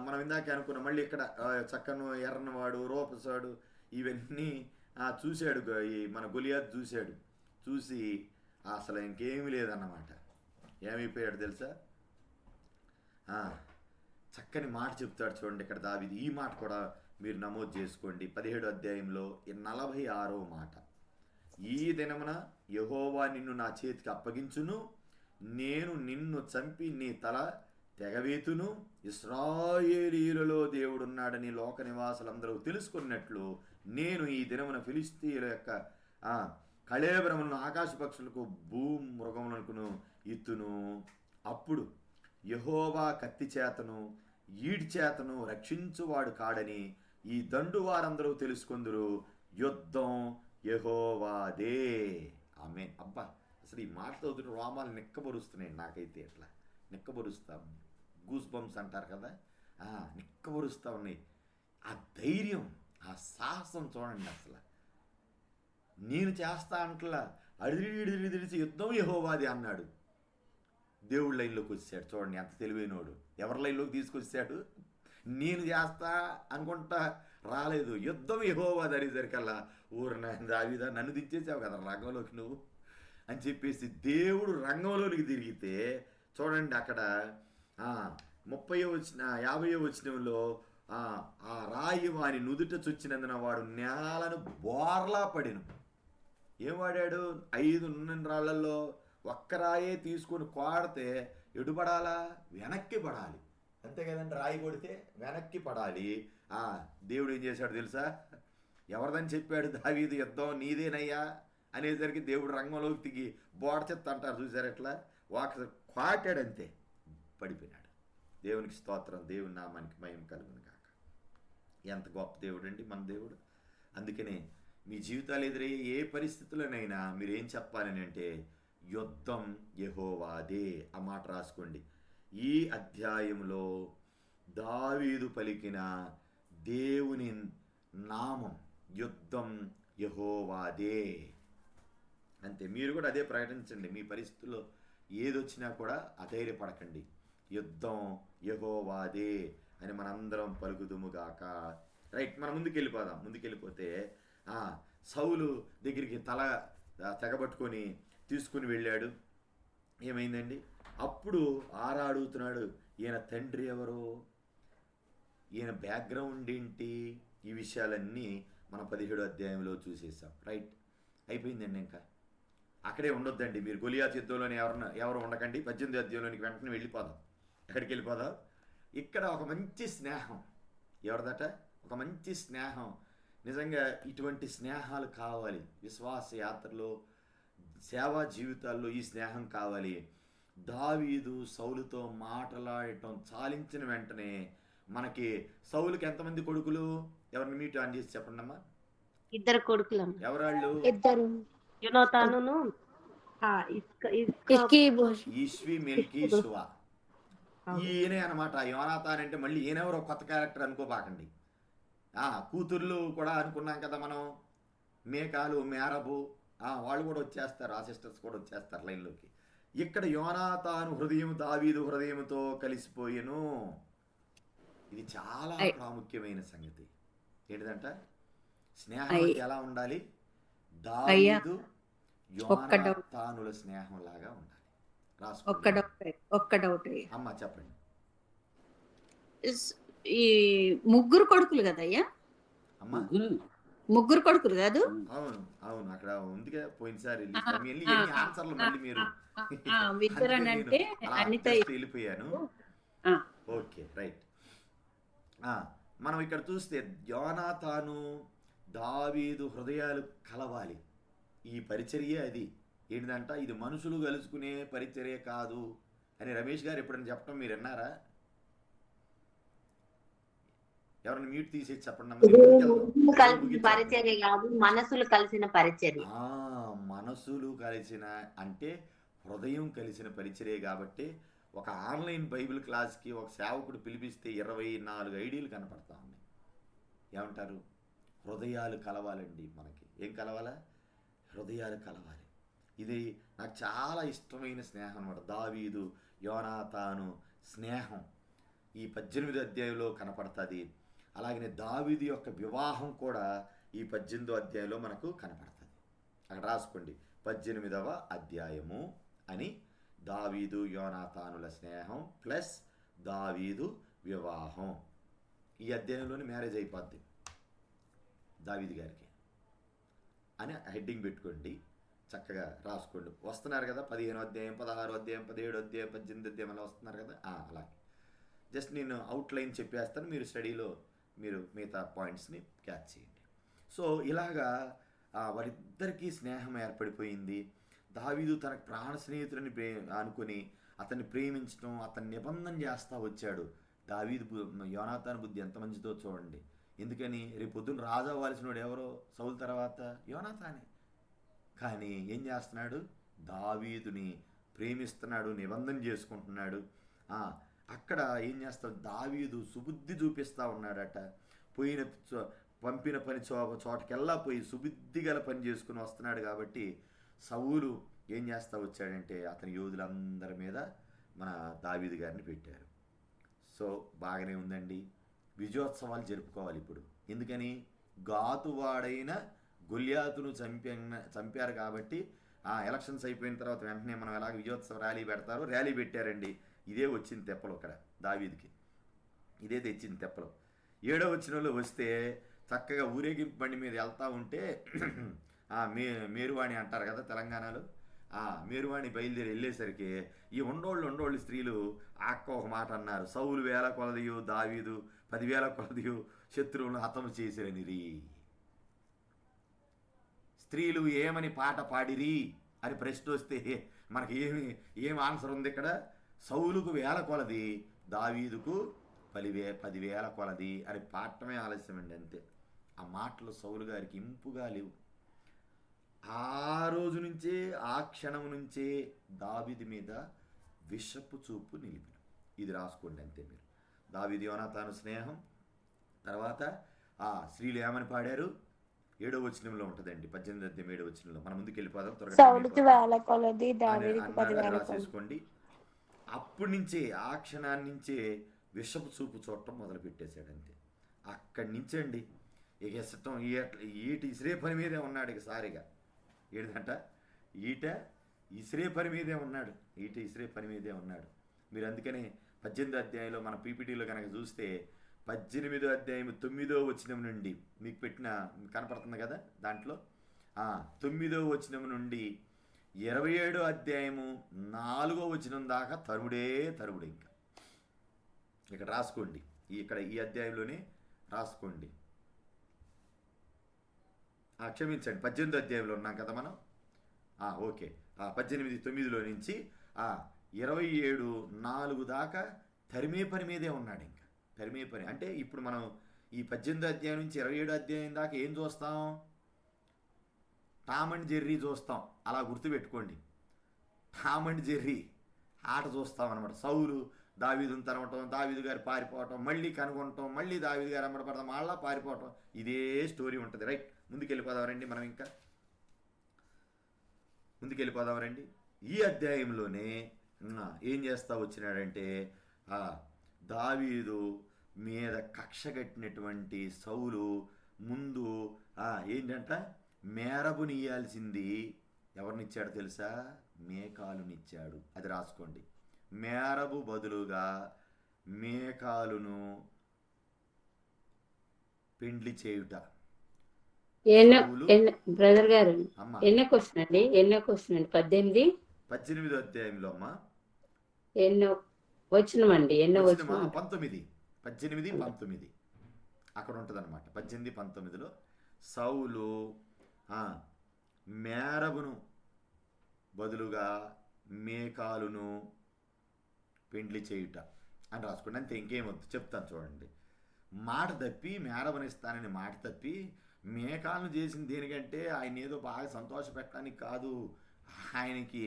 మనం ఇందాక అనుకున్నాం, మళ్ళీ ఇక్కడ చక్కను ఎర్రనవాడు రూపసాడు ఇవన్నీ చూశాడు, మన గొలియాత్ చూసి అసలు ఇంకేమీ లేదన్నమాట. ఏమైపోయాడు తెలుసా, చక్కని మాట చెప్తాడు చూడండి ఇక్కడ దావీదు. ఈ మాట కూడా మీరు నమోదు చేసుకోండి. 17వ అధ్యాయంలో 46వ మాట, ఈ దినమున యెహోవా నిన్ను నా చేతికి అప్పగించును, నేను నిన్ను చంపి నీ తల తెగవేతును, ఇశ్రాయేలీయులలో దేవుడున్నాడని లోక నివాసులందరూ తెలుసుకున్నట్లు నేను ఈ దినమున ఫిలిష్తీయుల యొక్క కళేబరములను ఆకాశ పక్షులకు భూమృగములకును ఇత్తును. అప్పుడు యెహోవా కత్తి చేతను ఈడి చేతను రక్షించువాడు కాడని ఈ దండు వారందరూ తెలుసుకొందురు, యుద్ధం యెహోవాదే. ఆమేన్. అబ్బా, అసలు ఈ మాట చదువుతున్న రోమాలు నిక్కబరుస్తున్నాయి నాకైతే. ఎట్లా నిక్కబరుస్తా, గూస్ బంప్స్ అంటారు కదా, నిక్కబరుస్తూ ఉన్నాయి. ఆ ధైర్యం, ఆ సాహసం చూడండి. అసలు నేను చేస్తా అంటలా, అడిదిడిదిడిసి యుద్ధం యెహోవాది అన్నాడు. దేవుడి లైన్లోకి వచ్చాడు. చూడండి ఎంత తెలివైనోడు. ఎవరి లైన్లోకి తీసుకొచ్చాడు? నేను చేస్తా అనుకుంటా రాలేదు, యుద్ధం యెహోవాది అనేసరికల్లా ఊరు దావీదా నన్ను దించేసావు కదా రంగంలోకి నువ్వు అని చెప్పేసి దేవుడు రంగంలోనికి తిరిగితే చూడండి అక్కడ 50వ వచనంలో ఆ రాయి వాని నుదుట చొచ్చినందున వాడు నేలను బోర్లా పడిను. ఏం వాడాడు? 5 నున్నని రాళ్లలో ఒక్క రాయే తీసుకొని కోడితే ఎడుపడాలా? వెనక్కి పడాలి. అంతే కదండి, రాయి కొడితే వెనక్కి పడాలి. దేవుడు ఏం చేశాడు తెలుసా? ఎవరిదని చెప్పాడు దావీదు యుద్ధం నీదేనయ్యా అనేసరికి దేవుడు రంగంలోకి దిగి బోడ చెత్త అంటారు చూసారు, ఎట్లా క్వాటాడంతే పడిపోయినాడు. దేవునికి స్తోత్రం, దేవుని నామానికి మహిమ కలుగును కాక. ఎంత గొప్ప దేవుడు అండి మన దేవుడు. అందుకనే మీ జీవితాలు ఎదురయ్యే ఏ పరిస్థితుల్లోనైనా మీరు ఏం చెప్పాలని అంటే, యుద్ధం యెహోవాదే. ఆ మాట రాసుకోండి. ఈ అధ్యాయంలో దావీదు పలికిన దేవుని నామం యుద్ధం యెహోవాదే. అంతే. మీరు కూడా అదే ప్రకటించండి. మీ పరిస్థితుల్లో ఏదొచ్చినా కూడా అధైర్యపడకండి, యుద్ధం యెహోవాదే అని మనందరం పలుకుదుముగాక. రైట్, మనం ముందుకెళ్ళిపోదాం. ముందుకెళ్ళిపోతే సౌలు దగ్గరికి తల తెగబట్టుకొని తీసుకుని వెళ్ళాడు. ఏమైందండి? అప్పుడు అడుగుతున్నాడు, ఈయన తండ్రి ఎవరు, ఈయన బ్యాక్గ్రౌండ్ ఏంటి, ఈ విషయాలన్నీ మనం 17వ అధ్యాయంలో చూసేసాం. రైట్, అయిపోయిందండి. ఇంకా అక్కడే ఉండొద్దండి మీరు. గొలియాతు యుద్ధంలోని ఎవరు ఉండకండి. 18వ అధ్యాయంలోనికి వెంటనే వెళ్ళిపోదాం. ఎక్కడికి వెళ్ళిపోదాం? ఇక్కడ ఒక మంచి స్నేహం. ఎవరిదట? ఒక మంచి స్నేహం. నిజంగా ఇటువంటి స్నేహాలు కావాలి. విశ్వాస యాత్రలో, సేవా జీవితాల్లో ఈ స్నేహం కావాలి. దావీదు సౌలుతో మాట్లాడటం చాలించిన వెంటనే మనకి సౌలుకి ఎంతమంది కొడుకులు? ఎవరిని మీట్ ఆన్ చేసి చెప్పండి అమ్మా. 2 కొడుకులు. ఎవరాళ్ళు? 2 యోనాతానును ఈష్వి మెల్కీ షువా. ఈయనే అనమాట యోనాతాన్ అంటే. మళ్ళీ ఈయనెవరో కొత్త క్యారెక్టర్ అనుకోబాకండి. కూతుర్లు కూడా అనుకున్నాం కదా మనం, మేకాలు మేరబు వాళ్ళు కూడా వచ్చేస్తారు, ఆ సిస్టర్స్ కూడా వచ్చేస్తారు లైన్లోకి. ఇక్కడ యోనాతాను హృదయం దావీదు హృదయంతో కలిసిపోయెను. ఇది చాలా ప్రాముఖ్యమైన సంగతి. ఏంటిదంట? స్నేహం ఎలా ఉండాలి? దావీదు యోనాతానుల స్నేహం లాగా ఉండాలి. ఒక్క డౌట్ అమ్మ చెప్పండి. ఈ 3 కొడుకులు కదయ్యా? అమ్మా 3 కొడుకులు కాదు? అవును అవును, అక్కడ ఉందిగా పోయినసారి ఆన్సర్లు మళ్ళీ మీరు వెళ్ళిపోయాను. Okay right. మనం ఇక్కడ చూస్తే యోనాతాను దావీదు హృదయాలు కలవాలి. ఈ పరిచర్యే అది. ఏంటిదంట? ఇది మనుషులు కలుసుకునే పరిచర్య కాదు అని రమేష్ గారు ఎప్పుడైనా చెప్పడం మీరు విన్నారా? ఎవరైనా మ్యూట్ తీసేసి చెప్పండి. మనసులు కలిసిన పరిచర్య. మనసులు కలిసిన అంటే హృదయం కలిసిన పరిచర్య. కాబట్టి ఒక ఆన్లైన్ బైబిల్ క్లాస్కి ఒక సేవకుడు పిలిపిస్తే 24 ఐడీలు కనపడతా ఉన్నాయి. ఏమంటారు? హృదయాలు కలవాలండి. మనకి ఏం కలవాలా? హృదయాలు కలవాలి. ఇది నాకు చాలా ఇష్టమైన స్నేహం అన్నమాట. దావీదు యోనాతాను స్నేహం ఈ 18వ అధ్యాయంలో కనపడుతుంది. అలాగనే దావీదు యొక్క వివాహం కూడా ఈ 18వ అధ్యాయంలో మనకు కనపడుతుంది. అక్కడ రాసుకోండి, 18వ అధ్యాయము అని. దావీదు యోనాతానుల స్నేహం ప్లస్ దావీదు వివాహం. ఈ అధ్యాయంలోనే మ్యారేజ్ అయిపోద్ది. దావీదు గారికి అని హెడ్డింగ్ పెట్టుకోండి, చక్కగా రాసుకోండి. వస్తున్నారు కదా 15వ అధ్యాయం, 16వ అధ్యాయం, 17వ అధ్యాయం, 18వ అధ్యాయం అలా వస్తున్నారు కదా, అలాగే జస్ట్ నేను అవుట్లైన్ చెప్పేస్తాను, మీరు స్టడీలో మీరు మిగతా పాయింట్స్ని క్యాచ్ చేయండి. సో ఇలాగా వారిద్దరికీ స్నేహం ఏర్పడిపోయింది. దావీదు తన ప్రాణ స్నేహితుడిని అనుకుని అతన్ని ప్రేమించడం, అతన్ని నిబంధన చేస్తూ వచ్చాడు. దావీదు యోనాతాను బుద్ధి ఎంత మంచిదో చూడండి. ఎందుకని రేపు పొద్దున్న రాజు అవ్వాల్సిన వాడు ఎవరో సౌలు తర్వాత యోనాతానే. కానీ ఏం చేస్తున్నాడు, దావీదుని ప్రేమిస్తున్నాడు, నిబంధన చేసుకుంటున్నాడు. అక్కడ ఏం చేస్తాడు, దావీదు సుబుద్ధి చూపిస్తూ ఉన్నాడట. పంపిన పని చోటకెల్లా పోయి సుబుద్ధి గల పని చేసుకుని వస్తున్నాడు. కాబట్టి సౌలు ఏం చేస్తూ వచ్చాడంటే అతని యోధులందరి మీద మన దావీదు గారిని పెట్టారు. సో బాగానే ఉందండి, విజయోత్సవాలు జరుపుకోవాలి ఇప్పుడు. ఎందుకని గాతువాడైన గొల్యాతును చంపారు కాబట్టి ఎలక్షన్స్ అయిపోయిన తర్వాత వెంటనే మనం ఎలాగ విజయోత్సవ ర్యాలీ పెడతారో ర్యాలీ పెట్టారండి. ఇదే వచ్చింది తెప్పలు అక్కడ దావీదుకి, ఇదే తెచ్చింది తెప్పలు. 7వ వచనంలో వస్తే చక్కగా ఊరేగింపు బండి మీద వెళ్తూ ఉంటే మేరువాణి అంటారు కదా తెలంగాణలో, మేరువాణి బయలుదేరి వెళ్ళేసరికి ఈ ఉండోళ్ళు స్త్రీలు ఒక మాట అన్నారు, సౌలు 1000 కొలదియు దావీదు 10,000 కొలదియు శత్రువులను హతము చేసిరనిరి. స్త్రీలు ఏమని పాట పాడిరి అని ప్రశ్న వస్తే మనకి ఏమి ఆన్సర్ ఉంది ఇక్కడ, సౌలుకు 1000 కొలది, దావీదుకు 10,000 కొలది అని పాడటమే ఆలస్యం అండి, అంతే. ఆ మాటలు సౌలు గారికి ఇంపుగా లేవు. ఆ రోజు నుంచే, ఆ క్షణం నుంచే దావీదు మీద విషపు చూపు నిలిపిన. ఇది రాసుకోండి అంతే మీరు. దావీదు యోనాతాను స్నేహం తర్వాత స్త్రీలు ఏమని పాడారు 7వ వచనంలో ఉంటుందండి, 18వ అధ్యాయం 7వ వచనంలో. మనం ముందుకు వెళ్ళిపోదాం త్వరగా రాసేసుకోండి. అప్పటి నుంచే, ఆ క్షణాన్ని నుంచే విషపు చూపు చూడటం మొదలు పెట్టేశాడు అంతే. అక్కడి నుంచి అండి ఇక ఇష్టం ఈట ఇసిరే పని మీదే ఉన్నాడు. ఇక సారిగా ఏంటంట, ఈట ఇసిరే పని మీదే ఉన్నాడు, ఈట ఇసిరే పని మీదే ఉన్నాడు. మీరు అందుకనే 18వ అధ్యాయంలో మన పీపీటీలో కనుక చూస్తే 18వ అధ్యాయం 9వ వచనం నుండి మీకు కనపడుతుంది కదా దాంట్లో, 9వ వచనం నుండి 27వ అధ్యాయము 4వ వచనం దాకా తరుముడే. ఇంకా ఇక్కడ రాసుకోండి, ఇక్కడ ఈ అధ్యాయంలోనే రాసుకోండి. క్షమించండి, 18వ అధ్యాయంలో ఉన్నాం కదా మనం. ఓకే, 18:9 నుంచి 27:4 దాకా తరిమే పని మీదే ఉన్నాడు. ఇంకా తరిమే పని అంటే ఇప్పుడు మనం ఈ 18వ అధ్యాయం నుంచి 27వ అధ్యాయం దాకా ఏం చూస్తాం, టామ్ అండ్ జెర్రీ చూస్తాం. అలా గుర్తుపెట్టుకోండి, టామ్ అండ్ జెర్రీ ఆట చూస్తాం అనమాట. సౌలు దావీదుని తరవటం, దావీదు గారు పారిపోవటం, మళ్ళీ కనుగొనటం, మళ్ళీ దావీదు గారు అమ్మడపడతాం, మళ్ళా పారిపోవటం, ఇదే స్టోరీ ఉంటుంది. రైట్, ముందుకెళ్ళిపోదాం రండి, మనం ఇంకా ముందుకెళ్ళిపోదాం రండి. ఈ అధ్యాయంలోనే ఏం చేస్తా వచ్చినాడంటే దావీదు మీద కక్ష కట్టినటువంటి సౌలు ముందు ఏంటంట, మేరబునియాల్సింది ఎవరినిచ్చాడు తెలుసా, మేకాలునిచ్చాడు. అది రాసుకోండి, మేరబు బదులుగా మేకాలును పెండ్లి చేయుట. బ్రదర్ గారు ఎన్నో క్వశ్చన్ అండి 18వ అధ్యాయంలో అమ్మా ఎన్నో వచ్చినమండి, ఎన్నో వచ్చిన 19 అక్కడ ఉంటుంది అనమాట. 18, 19లో సౌలు మేరబును బదులుగా మేకాలును పెండ్లి చేయుట అని రాసుకోండి అంతే, ఇంకేమొద్దు, చెప్తాను చూడండి. మాట తప్పి మేరబనిస్తానని మాట తప్పి మేకాలను చేసిన దేనికంటే ఆయన ఏదో బాగా సంతోష పెట్టడానికి కాదు, ఆయనకి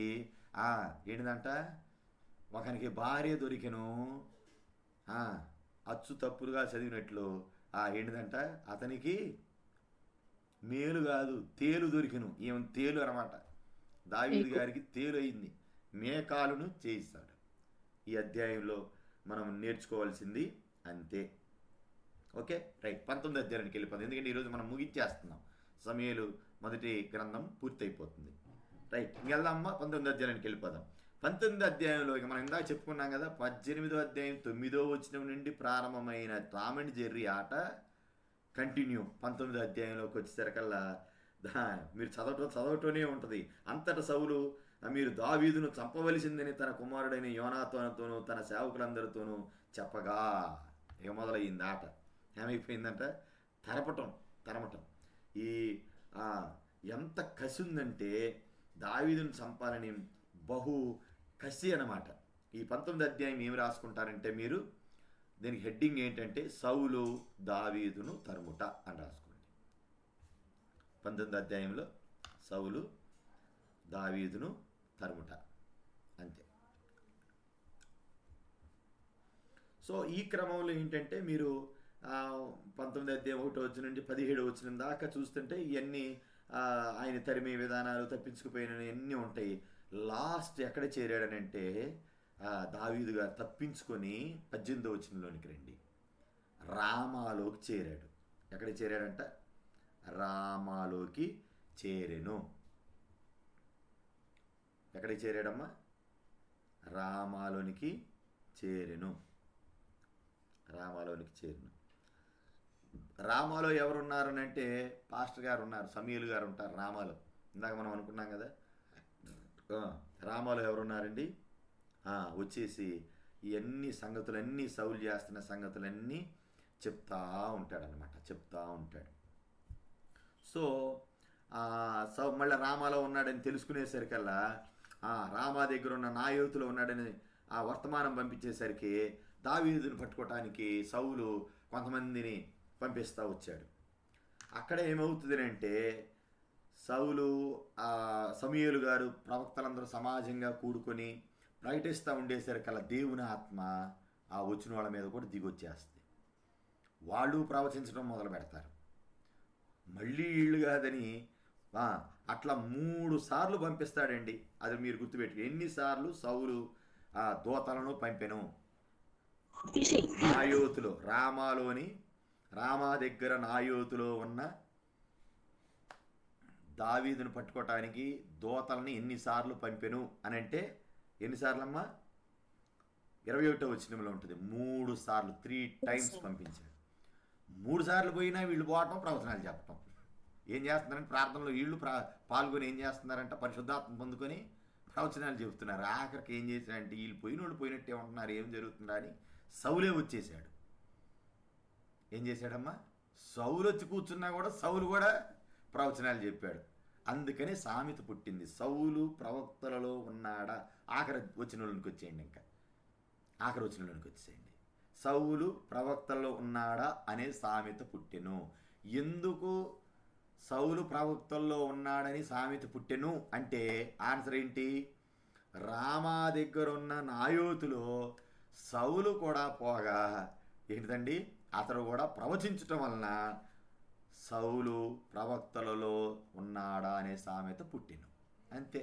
ఏంటిదంట, ఒకనికి భార్య దొరికెను, అచ్చు తప్పులుగా చదివినట్లు ఏంటిదంట, అతనికి మేలు కాదు తేలు దొరికెను. ఏమని తేలు అనమాట, దావీదు గారికి తేలు అయింది, మేకాలును చేయిస్తాడు. ఈ అధ్యాయంలో మనం నేర్చుకోవాల్సింది అంతే. ఓకే రైట్, 19వ అధ్యాయానికి వెళ్ళిపోతుంది, ఎందుకంటే ఈరోజు మనం ముగించేస్తున్నాం, సమూయేలు మొదటి గ్రంథం పూర్తయిపోతుంది. రైట్, ఇంకెళ్దామమ్మా 19వ అధ్యాయానికి వెళ్ళిపోదాం. 19వ అధ్యాయంలో ఇక మనం ఇందాక చెప్పుకున్నాం కదా, 18వ అధ్యాయం 9వ వచనం నుండి ప్రారంభమైన టామ్ అండ్ జెర్రీ ఆట కంటిన్యూ 19వ అధ్యాయంలోకి వచ్చేసరికల్లా మీరు చదవటమే ఉంటుంది. అంతట సౌలు మీరు దావీదును చంపవలసిందని తన కుమారుడైన యోనాతానుతోనూ తన సేవకులందరితోనూ చెప్పగా ఇక మొదలయ్యింది ఆట. ఏమైపోయిందంట? తరమటం. ఈ ఎంత కసి ఉందంటే దావీదును చంపాలని బహు కసి అన్నమాట. ఈ 19వ అధ్యాయం ఏమి రాసుకుంటారంటే మీరు దీనికి హెడ్డింగ్ ఏంటంటే సౌలు దావీదును తరుముట అని రాసుకోండి. 19వ అధ్యాయంలో సౌలు దావీదును తరుముట అంతే. సో ఈ క్రమంలో ఏంటంటే మీరు 19వ అధ్యాయం 1వ వచనం నుండి 17వ వచనం దాకా చూస్తుంటే ఇవన్నీ ఆయన తరిమే విధానాలు, తప్పించుకుపోయిన అన్నీ ఉంటాయి. లాస్ట్ ఎక్కడ చేరాడనంటే దావీదు గారు తప్పించుకొని 18వ వచనంలోనికి రండి, రామాలోకి చేరాడు. ఎక్కడ చేరాడంట? రామాలోకి చేరెను. ఎక్కడికి చేరాడమ్మా? రామాలోనికి చేరెను. రామాలో ఎవరున్నారు అంటే పాస్టర్ గారు ఉన్నారు, సమీయులు గారు ఉంటారు రామాలో. ఇందాక మనం అనుకున్నాం కదా. రామాలో ఎవరున్నారండి? వచ్చేసి ఇవన్నీ సంగతులన్నీ సౌలు చేస్తున్న సంగతులన్నీ చెప్తా ఉంటాడు. సో మళ్ళీ రామాలో ఉన్నాడని తెలుసుకునేసరికల్లా రామా దగ్గర ఉన్న నాయోతులో ఉన్నాడని వర్తమానం పంపించేసరికి దావీదుని పట్టుకోవటానికి సౌలు కొంతమందిని పంపిస్తూ వచ్చాడు. అక్కడ ఏమవుతుంది అంటే సౌలు సమూయేలు గారు ప్రవక్తలందరూ సమాజంగా కూడుకొని ప్రకటిస్తూ ఉండేసరికల్లా దేవుని ఆత్మ వచ్చిన వాళ్ళ మీద కూడా దిగొచ్చేస్తుంది. వాళ్ళు ప్రవచించడం మొదలు పెడతారు. మళ్ళీ వీళ్ళు కాదని అట్లా 3 సార్లు పంపిస్తాడండి. అది మీరు గుర్తుపెట్టుకు. ఎన్నిసార్లు సౌలు దూతలను పంపెను? నాయోతులో, రామా దగ్గర నాయోతులో ఉన్న దావీదును పట్టుకోవటానికి దూతలని ఎన్నిసార్లు పంపెను అని అంటే ఎన్నిసార్లమ్మా? 21వ వచనంలో ఉంటుంది. 3 సార్లు, 3 times పంపించాడు. 3 సార్లు పోయినా వీళ్ళు పోవటం, ప్రవచనాలు చెప్పటం. ఏం చేస్తున్నారంటే ప్రార్థనలో వీళ్ళు పాల్గొని ఏం చేస్తున్నారంట? పరిశుద్ధాత్మ పొందుకొని ప్రవచనాలు చెబుతున్నారు. ఆఖరికి ఏం చేశారంటే వీళ్ళు పోయినట్టే ఉంటున్నారు, ఏం జరుగుతుందా అని సౌలే వచ్చేసాడు. ఏం చేశాడమ్మా? సౌలు వచ్చి కూర్చున్నా కూడా సౌలు కూడా ప్రవచనాలు చెప్పాడు. అందుకని సామెత పుట్టింది, సౌలు ప్రవక్తలలో ఉన్నాడా. ఆఖరి వచనంలోనికి వచ్చేయండి, ఇంకా ఆఖరి వచనంలోనికి వచ్చేయండి. సౌలు ప్రవక్తలలో ఉన్నాడా అనే సామెత పుట్టెను. ఎందుకు సౌలు ప్రవక్తల్లో ఉన్నాడని సామెత పుట్టెను అంటే ఆన్సర్ ఏంటి? రామా దగ్గర ఉన్న నాయోతులో సౌలు కూడా పోగా ఏంటిదండి, అతడు కూడా ప్రవచించటం వలన సౌలు ప్రవక్తలలో ఉన్నాడా అనే సామెత పుట్టెను. అంతే.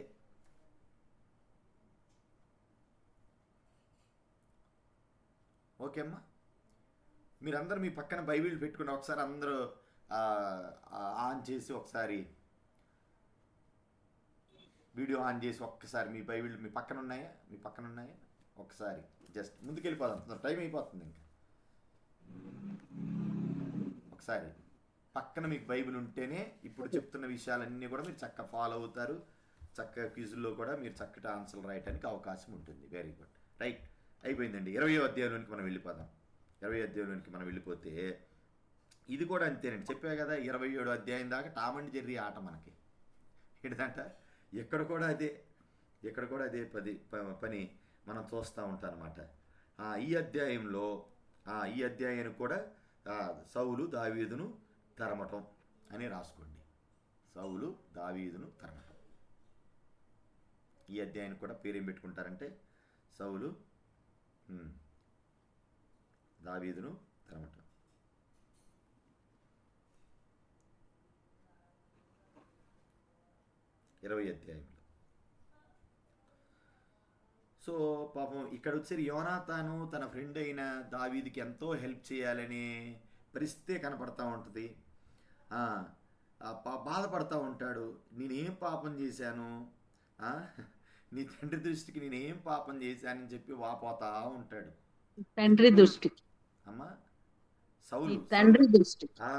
ఓకే అమ్మా? మీరందరూ మీ పక్కన బైబిల్ పెట్టుకుని ఒకసారి అందరూ ఆన్ చేసి ఒకసారి వీడియో ఆన్ చేసి ఒక్కసారి మీ బైబిల్ మీ పక్కన ఉన్నాయా? ఒకసారి జస్ట్ ముందుకెళ్ళిపోదాం, టైం అయిపోతుంది ఇంకా. ఒకసారి పక్కన మీకు బైబిల్ ఉంటేనే ఇప్పుడు చెప్తున్న విషయాలన్నీ కూడా మీరు చక్కగా ఫాలో అవుతారు. చక్కగా క్విజ్లో కూడా మీరు చక్కటి ఆన్సర్లు రాయడానికి అవకాశం ఉంటుంది. Very good, right. అయిపోయిందండి. 20వ అధ్యాయంలోనికి మనం వెళ్ళిపోదాం. 20వ అధ్యాయంలోనికి మనం వెళ్ళిపోతే ఇది కూడా అంతేనండి. చెప్పా కదా, 27వ అధ్యాయం దాకా టామ్ అండ్ జెర్రీ ఆట మనకి. ఏంటంట ఎక్కడ కూడా అదే పని మనం చూస్తూ ఉంటాం అన్నమాట. ఈ అధ్యాయానికి కూడా సౌలు దావీదును తరమటం అని రాసుకోండి. సౌలు దావీదును తరమటం. ఈ అధ్యాయానికి కూడా పేరేం పెట్టుకుంటారంటే సౌలు దావీదును తరమటం. ఇరవై అధ్యాయంలో. సో పాపం ఇక్కడ వచ్చి యోనాతాను తన ఫ్రెండ్ అయిన దావీదుకి ఎంతో హెల్ప్ చేయాలనే పరిస్థితే కనపడతా ఉంటుంది. బాధపడతా ఉంటాడు. నేనేం పాపం చేశాను, నీ తండ్రి దృష్టికి నేనేం పాపం చేశానని చెప్పి వాపోతా ఉంటాడు. తండ్రి దృష్టికి అమ్మా సౌలు తండ్రి దృష్టి. ఆ,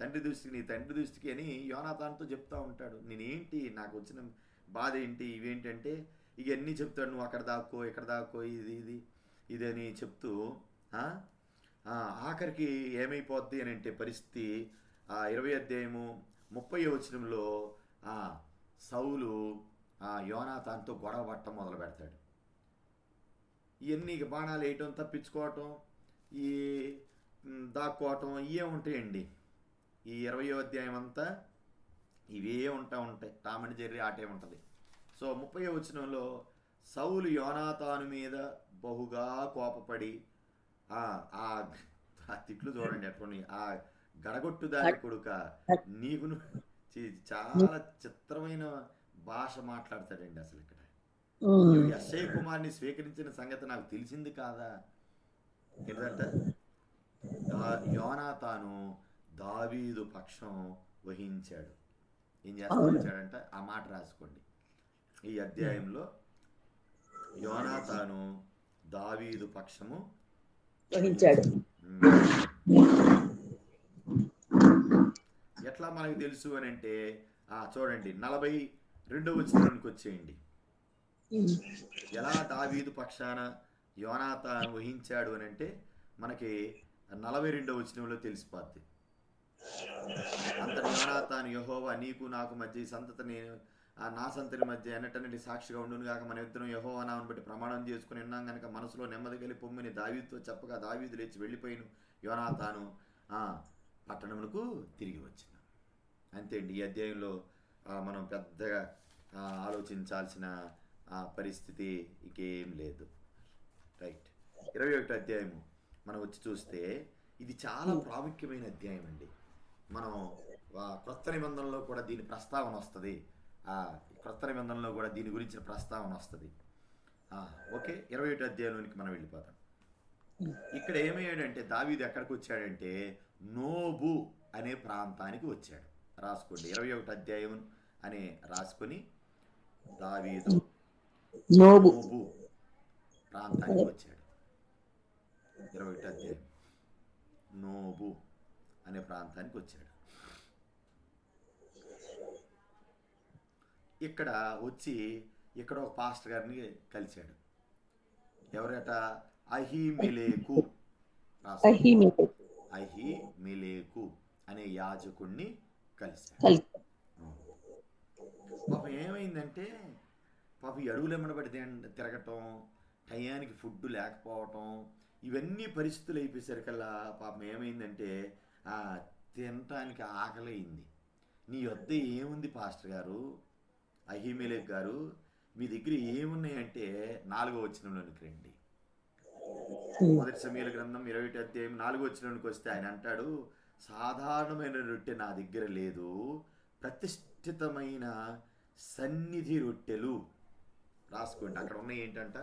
తండ్రి దృష్టికి, నీ తండ్రి దృష్టికి అని యోనాతానుతో చెప్తా ఉంటాడు. నేనేంటి, నాకు వచ్చిన బాధ ఏంటి, ఇవేంటంటే ఇవన్నీ చెప్తాడు. నువ్వు అక్కడ దాక్కో, ఇక్కడ దాక్కో, ఇది అని చెప్తూ ఆ, ఆఖరికి ఏమైపోద్ది అని అంటే పరిస్థితి 20 అధ్యాయము 30వ వచనంలో సౌలు యోనాతానుతో గొడవ పట్టడం మొదలు పెడతాడు. ఇవన్నీ బాణాలు వేయటం, తప్పించుకోవటం, ఈ దాక్కోవటం ఇవే ఉంటాయండి. ఈ 20వ అధ్యాయం అంతా ఇవే ఉంటాయి. టామ్ అండ్ జెర్రీ ఆటే ఉంటుంది. సో 30వ వచనంలో సౌలు యోనాతాను మీద బహుగా కోపపడి ఆ తిట్లు చూడండి ఎట్లుని, ఆ గడగొట్టు దాని కొడుక నీకును, చాలా చిత్రమైన భాష మాట్లాడతాడండి అసలు ఇక్కడ. నువ్వు యెష్షయి కుమార్ని స్వీకరించిన సంగతి నాకు తెలిసింది కాదా? ఏంటంటే యోనాతాను దావీదు పక్షం వహించాడు. ఏం చేస్తా వచ్చాడంట, ఆ మాట రాసుకోండి. ఈ అధ్యాయంలో యోనాతాను దావీదు పక్షము వహించాడు. ఎట్లా మనకు తెలుసు అని అంటే చూడండి 42వ వచనానికి వచ్చేయండి. ఎలా దావీదు పక్షాన యోనాతాను వహించాడు అని అంటే మనకి 42వ వచనంలో తెలిసిపోద్ది. అంతటి యోనాతాను, యెహోవా నీకు నాకు మధ్య ఈ సంతతి, నేను నా సంతతి మధ్య ఎన్నటన్నిటి సాక్షిగా ఉండును గాక, మన ఇద్దరం యెహోవా నామమును బట్టి ప్రమాణం చేసుకుని ఉన్నాం గనక మనసులో నెమ్మది కలిగి పొమ్మిని దావీదుతో చెప్పగా దావీదు లేచి వెళ్ళిపోయిన యోనాతాను పట్టణమునకు తిరిగి వచ్చిన. అంతే అండి. ఈ అధ్యాయంలో మనం పెద్దగా ఆలోచించాల్సిన పరిస్థితి ఇంకేం లేదు. రైట్. 21వ అధ్యాయము మనం వచ్చి చూస్తే ఇది చాలా ప్రాముఖ్యమైన అధ్యాయం అండి. మనం క్రొత్త నిబంధనలో కూడా దీని ప్రస్తావన వస్తుంది. క్రొత్త నిబంధనలో కూడా దీని గురించిన ప్రస్తావన వస్తుంది. ఓకే, 21వ అధ్యాయంలోనికి మనం వెళ్ళిపోతాం. ఇక్కడ ఏమయ్యాడంటే దావీదు ఎక్కడికి వచ్చాడంటే నోబు అనే ప్రాంతానికి వచ్చాడు. రాసుకోండి, 21వ అధ్యాయం అని రాసుకొని దావీదు నోబు ప్రాంతానికి వచ్చాడు. 21వ అధ్యాయం నోబు అనే ప్రాంతానికి వచ్చాడు. ఇక్కడ వచ్చి ఇక్కడ ఒక పాస్టర్ గారిని కలిశాడు. ఎవరట? అహీమెలెకు అనే యాజకుడిని కలిశాడు. పాపం ఏమైందంటే పాపం అడుగులు ఎమ్మడబడి తిరగటం, టయానికి ఫుడ్ లేకపోవటం, ఇవన్నీ పరిస్థితులు అయిపోయేసరికల్లా పాపం ఏమైందంటే తినటానికి ఆకలైంది. నీ వద్ద ఏముంది పాస్టర్ గారు, అహీమెలెకు గారు, మీ దగ్గర ఏమున్నాయంటే 4వ వచనంలోనికి రండి. 1 సమూయేలు గ్రంథం 21వ అధ్యాయం 4వ వచనంలోనికి వస్తే ఆయన అంటాడు, సాధారణమైన రొట్టె నా దగ్గర లేదు, ప్రతిష్ఠితమైన సన్నిధి రొట్టెలు. రాసుకోండి. అక్కడ ఉన్నాయి ఏంటంట,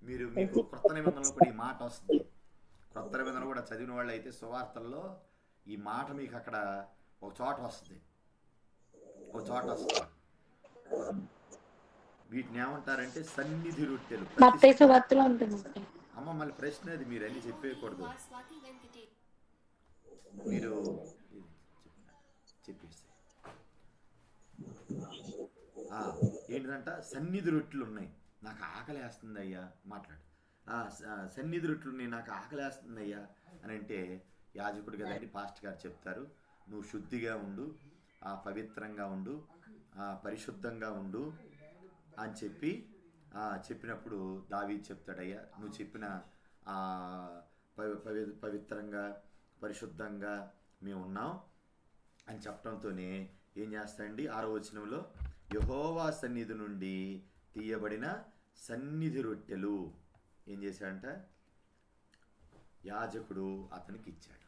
మీకు క్రొత్త నిబంధనలో కూడా ఈ మాట వస్తుంది. క్రొత్త నిబంధనలు కూడా చదివిన వాళ్ళు అయితే సువార్తల్లో ఈ మాట మీకు అక్కడ ఒక చోట వస్తుంది. వీటిని ఏమంటారంటే సన్నిధి రొట్టెలు. అమ్మ మళ్ళీ ప్రశ్న అది మీరు అన్ని చెప్పేయకూడదు, మీరు చెప్పేసి ఏంటంట, సన్నిధి రొట్టెలు ఉన్నాయి, నాకు ఆకలి వేస్తుంది అయ్యా. మాట్లాడు. సన్నిధి రొట్టెలు ఉన్నాయి, నాకు ఆకలి వేస్తుంది అయ్యా అని అంటే యాజకుడు కదండి, పాస్టర్ గారు చెప్తారు, నువ్వు శుద్ధిగా ఉండు, పవిత్రంగా ఉండు, పరిశుద్ధంగా ఉండు అని చెప్పినప్పుడు దావీదు చెప్తాడయ్యా, నువ్వు చెప్పిన పవిత్రంగా పరిశుద్ధంగా మేము ఉన్నాం అని చెప్పడంతోనే ఏం చేస్తాడండి, 6వ వచనంలో యెహోవా సన్నిధి నుండి తీయబడిన సన్నిధి రొట్టెలు ఏం చేశాడంట, యాజకుడు అతనికి ఇచ్చాడు.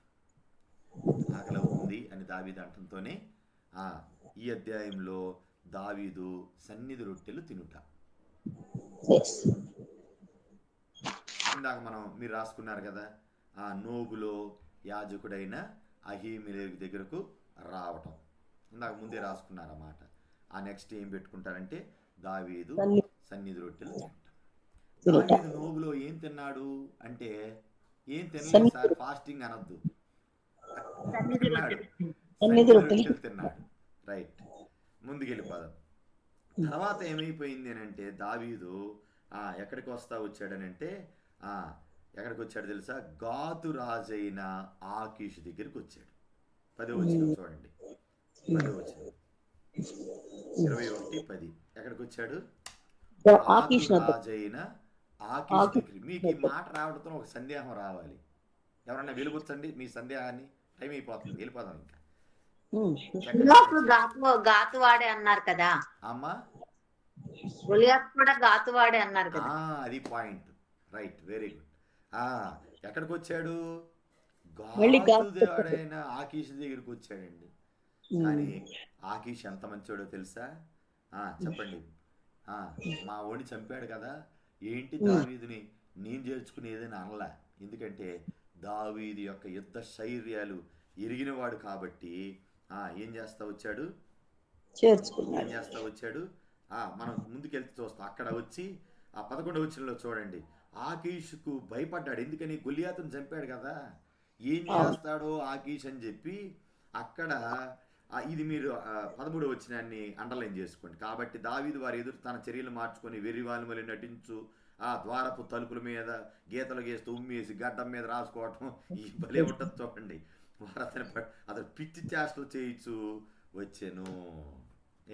ఆకలి అవుతుంది అని దావీదు అంటంతోనే ఈ అధ్యాయంలో దావీదు సన్నిధి రొట్టెలు తినుట. ఇందాక మీరు రాసుకున్నారు కదా, నోబులో యాజకుడైన అహీమెలెకు దగ్గరకు రావటం, ఇందాక ముందే రాసుకున్నారు అన్నమాట. నెక్స్ట్ ఏం పెట్టుకుంటారంటే దావీదు సన్నిధి రొట్టెలు తింటాం. దావీదు నోబులో ఏం తిన్నాడు అంటే, ఏం తినలేదు సార్, ఫాస్టింగ్ అనొద్దు, తిన్నాడు, ఎనిమిది సన్నిధి రొట్టెలు రొట్టెలు తిన్నాడు. రైట్, ముందుకెళ్ళిపోదాం. తర్వాత ఏమైపోయింది అని అంటే దావీదు ఎక్కడికి వచ్చాడనంటే ఆ, ఎక్కడికి వచ్చాడు తెలుసా? గాతు రాజైన ఆకీషు దగ్గరికి వచ్చాడు. 10వ వచనం చూడండి, 10వ వచనం, 21:10. ఎక్కడికి వచ్చాడు? గాతు ఆకీష్ వద్ద రాజైన ఆకీషు ఆకీష్ దగ్గరికి. మీకు ఈ మాట రావడంతో ఒక సందేహం రావాలి. ఎవరన్నా వెలుగుచ్చండి మీ సందేహాన్ని. టైం అయిపోతుంది, వెళ్ళిపోదాం ఇంకా. గొలియాతు గాతువాడే అన్నారు కదా, అమ్మా, గొలియాతు కూడా గాతువాడే అన్నారు కదా. అది పాయింట్. Right, very good. ఎక్కడికి వచ్చాడు? మళ్ళీ గాతువాడైన ఆకీష్ దగ్గరికి వచ్చాడండి. కానీ ఆకీష్ ఎంత మంచోడో తెలుసా? చెప్పండి. మా ఓడిని చంపాడు కదా, ఏంటి దావీదుని నేను చేర్చుకునేదని అనలా. ఎందుకంటే దావీదు యొక్క యుద్ధ శౌర్యాలు ఎరిగినవాడు కాబట్టి ఏం చేస్తా వచ్చాడు? ఏం చేస్తా వచ్చాడు? మనం ముందుకెళ్తే చూస్తాం. అక్కడ వచ్చి 11వ వచనంలో చూడండి, ఆకీషుకు భయపడ్డాడు. ఎందుకని? గొలియాతుని చంపాడు కదా, ఏం చేస్తాడో ఆకీష్ అని చెప్పి అక్కడ ఇది మీరు 13వ వచనాన్ని అండర్లైన్ చేసుకోండి. కాబట్టి దావీదు వారి ఎదురు తన చర్యలు మార్చుకొని వెర్రివాళ్ళు మళ్ళీ నటించు, ద్వారపు తలుపుల మీద గీతలు గీస్తూ ఉమ్మేసి గడ్డం మీద రాసుకోవటం, ఈ భలే ఉంటుంది చూడండి. వారు అతను పిచ్చి చేష్టలు చేయించు వచ్చాను.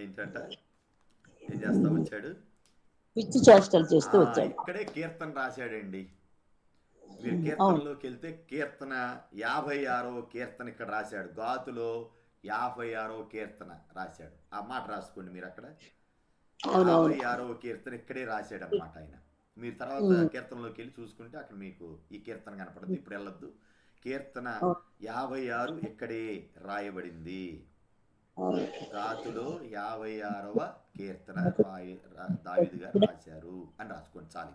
ఏంటంట? ఏం చేస్తా వచ్చాడు? పిచ్చి చేష్టలు చేస్తూ వచ్చాడు. ఇక్కడే కీర్తన రాశాడండి. మీరు కీర్తనలోకి వెళ్తే కీర్తన 56వ కీర్తన ఇక్కడ రాశాడు. గాతులో 56వ కీర్తన రాశాడు. ఆ మాట రాసుకోండి మీరు అక్కడ. 56వ కీర్తన ఇక్కడే రాశాడు అన్నమాట ఆయన. మీరు తర్వాత కీర్తనలోకి వెళ్ళి చూసుకుంటే అక్కడ మీకు ఈ కీర్తన కనపడదు. ఇప్పుడు వెళ్ళొద్దు. కీర్తన 56 ఇక్కడే రాయబడింది. గాతులో 56వ కీర్తన దావీదు గారు రాశారు అని రాసుకోండి చాలు.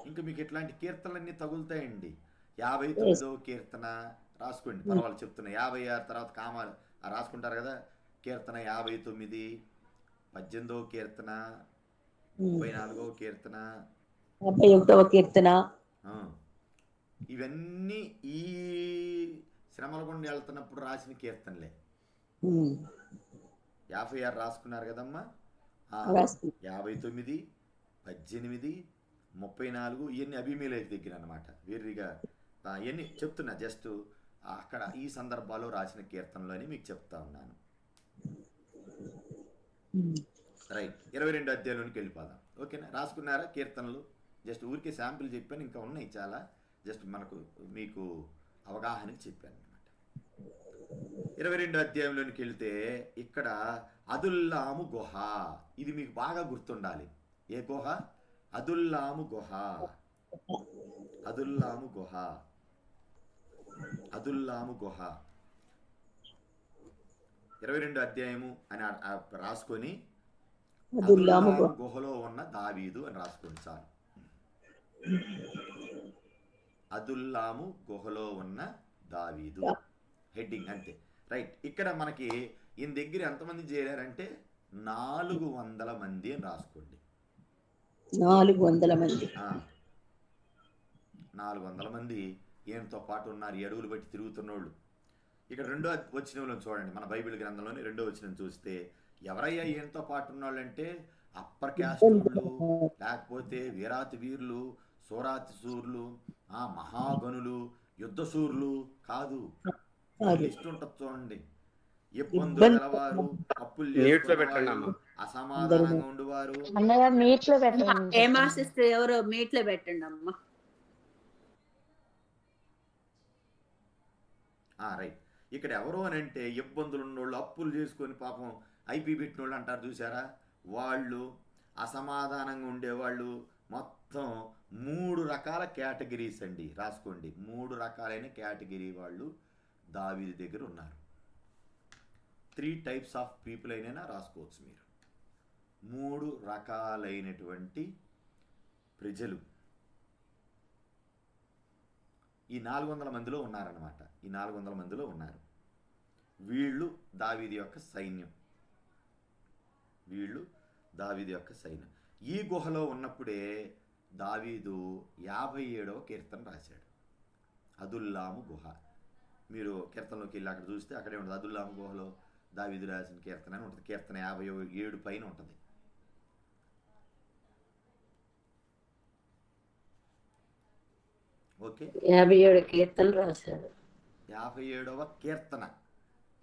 ఇంకా మీకు ఇట్లాంటి కీర్తనలన్నీ తగులుతాయండి. 59వ కీర్తన రాసుకోండి, పర్వాలేదు చెప్తున్నా. 56 తర్వాత కామాలు రాసుకుంటారు కదా. కీర్తన 59, 18వ కీర్తన, 34వ కీర్తన, 51వ కీర్తన, ఇవన్నీ ఈ శ్రమల గుండా వెళ్తున్నప్పుడు రాసిన కీర్తనలే. 56 రాసుకున్నారు కదమ్మా. 59, 18, 34 ఇవన్నీ అభిమేలకి దగ్గర అనమాట. వీరిగా ఇవన్నీ చెప్తున్నా, జస్ట్ అక్కడ ఈ సందర్భాల్లో రాసిన కీర్తనలు అని మీకు చెప్తా ఉన్నాను. రైట్, 22 అధ్యాయంలోనికి వెళ్ళిపోదాం. ఓకేనా? రాసుకున్నారా కీర్తనలు? జస్ట్ ఊరికే శాంపిల్ చెప్పాను, ఇంకా ఉన్నాయి చాలా. జస్ట్ మీకు అవగాహనకి చెప్పాను అనమాట. 22 అధ్యాయంలోనికి వెళ్తే ఇక్కడ అదుల్లాము గుహ, ఇది మీకు బాగా గుర్తుండాలి. ఏ గుహ? అదుల్లాము గుహ. అదుల్లాము గుహ. అదుల్లాము గుహ 22 అధ్యాయము అని రాసుకొని అదుల్లాము గుహలో ఉన్న దావీదు అని రాసుకోండి చాలు. అదుల్లాము గుహలో ఉన్న దావీదు హెడ్డింగ్ అంతే. రైట్, ఇక్కడ మనకి ఈయన దగ్గర ఎంతమంది చేరారంటే 400 మంది అని రాసుకోండి. 400 మంది. 400 మంది ఈయనతో పాటు ఉన్నారు, ఈ అడుగులు బట్టి తిరుగుతున్నోళ్ళు. ఇక్కడ 2వ వచనంలో చూడండి, మన బైబిల్ గ్రంథంలోని 2వ వచనం చూస్తే ఎవరయ్యా ఈయనతో పాటు ఉన్నోళ్ళు అంటే అప్పర్ క్యాస్ట్ వాళ్ళు, లేకపోతే వీరాతి వీరులు, సూరాతి సూర్లు, మహాగణులు, యుద్ధ సూర్లు కాదు. లిస్ట్ ఉంటుంది చూడండి. ఇబ్బందులు గలవారు, అప్పులు చేసుకునేవారు, అసమాధానంగా ఉండేవారు. ఎవరో మీట్లో పెట్టండి అమ్మా. రైట్, ఇక్కడ ఎవరు అని అంటే ఇబ్బందులు ఉన్నోళ్ళు, అప్పులు చేసుకొని పాపం ఐపీ పెట్టిన వాళ్ళు అంటారు చూసారా, వాళ్ళు, అసమాధానంగా ఉండేవాళ్ళు, మొత్తం 3 రకాల కేటగిరీస్ అండి. రాసుకోండి, 3 రకాలైన కేటగిరీ వాళ్ళు దావీదు దగ్గర ఉన్నారు. 3 టైప్స్ ఆఫ్ పీపుల్ అయినా రాసుకోవచ్చు మీరు. 3 రకాలైనటువంటి ప్రజలు ఈ 400 మందిలో ఉన్నారన్నమాట. ఈ 400 మందిలో ఉన్నారు. వీళ్ళు దావీదు యొక్క సైన్యం. వీళ్ళు దావీదు యొక్క సైన్యం. ఈ గుహలో ఉన్నప్పుడే దావీదు 57వ కీర్తన రాశాడు. అదుల్లాము గుహ. మీరు కీర్తనలోకి వెళ్ళి అక్కడ చూస్తే అక్కడే ఉంటుంది. అదుల్లాము గుహలో దావీదు రాసిన కీర్తన అని ఉంటుంది. కీర్తన 57 పైన ఉంటుంది. ఓకే, 57 కీర్తన రాశాడు. 57వ కీర్తన.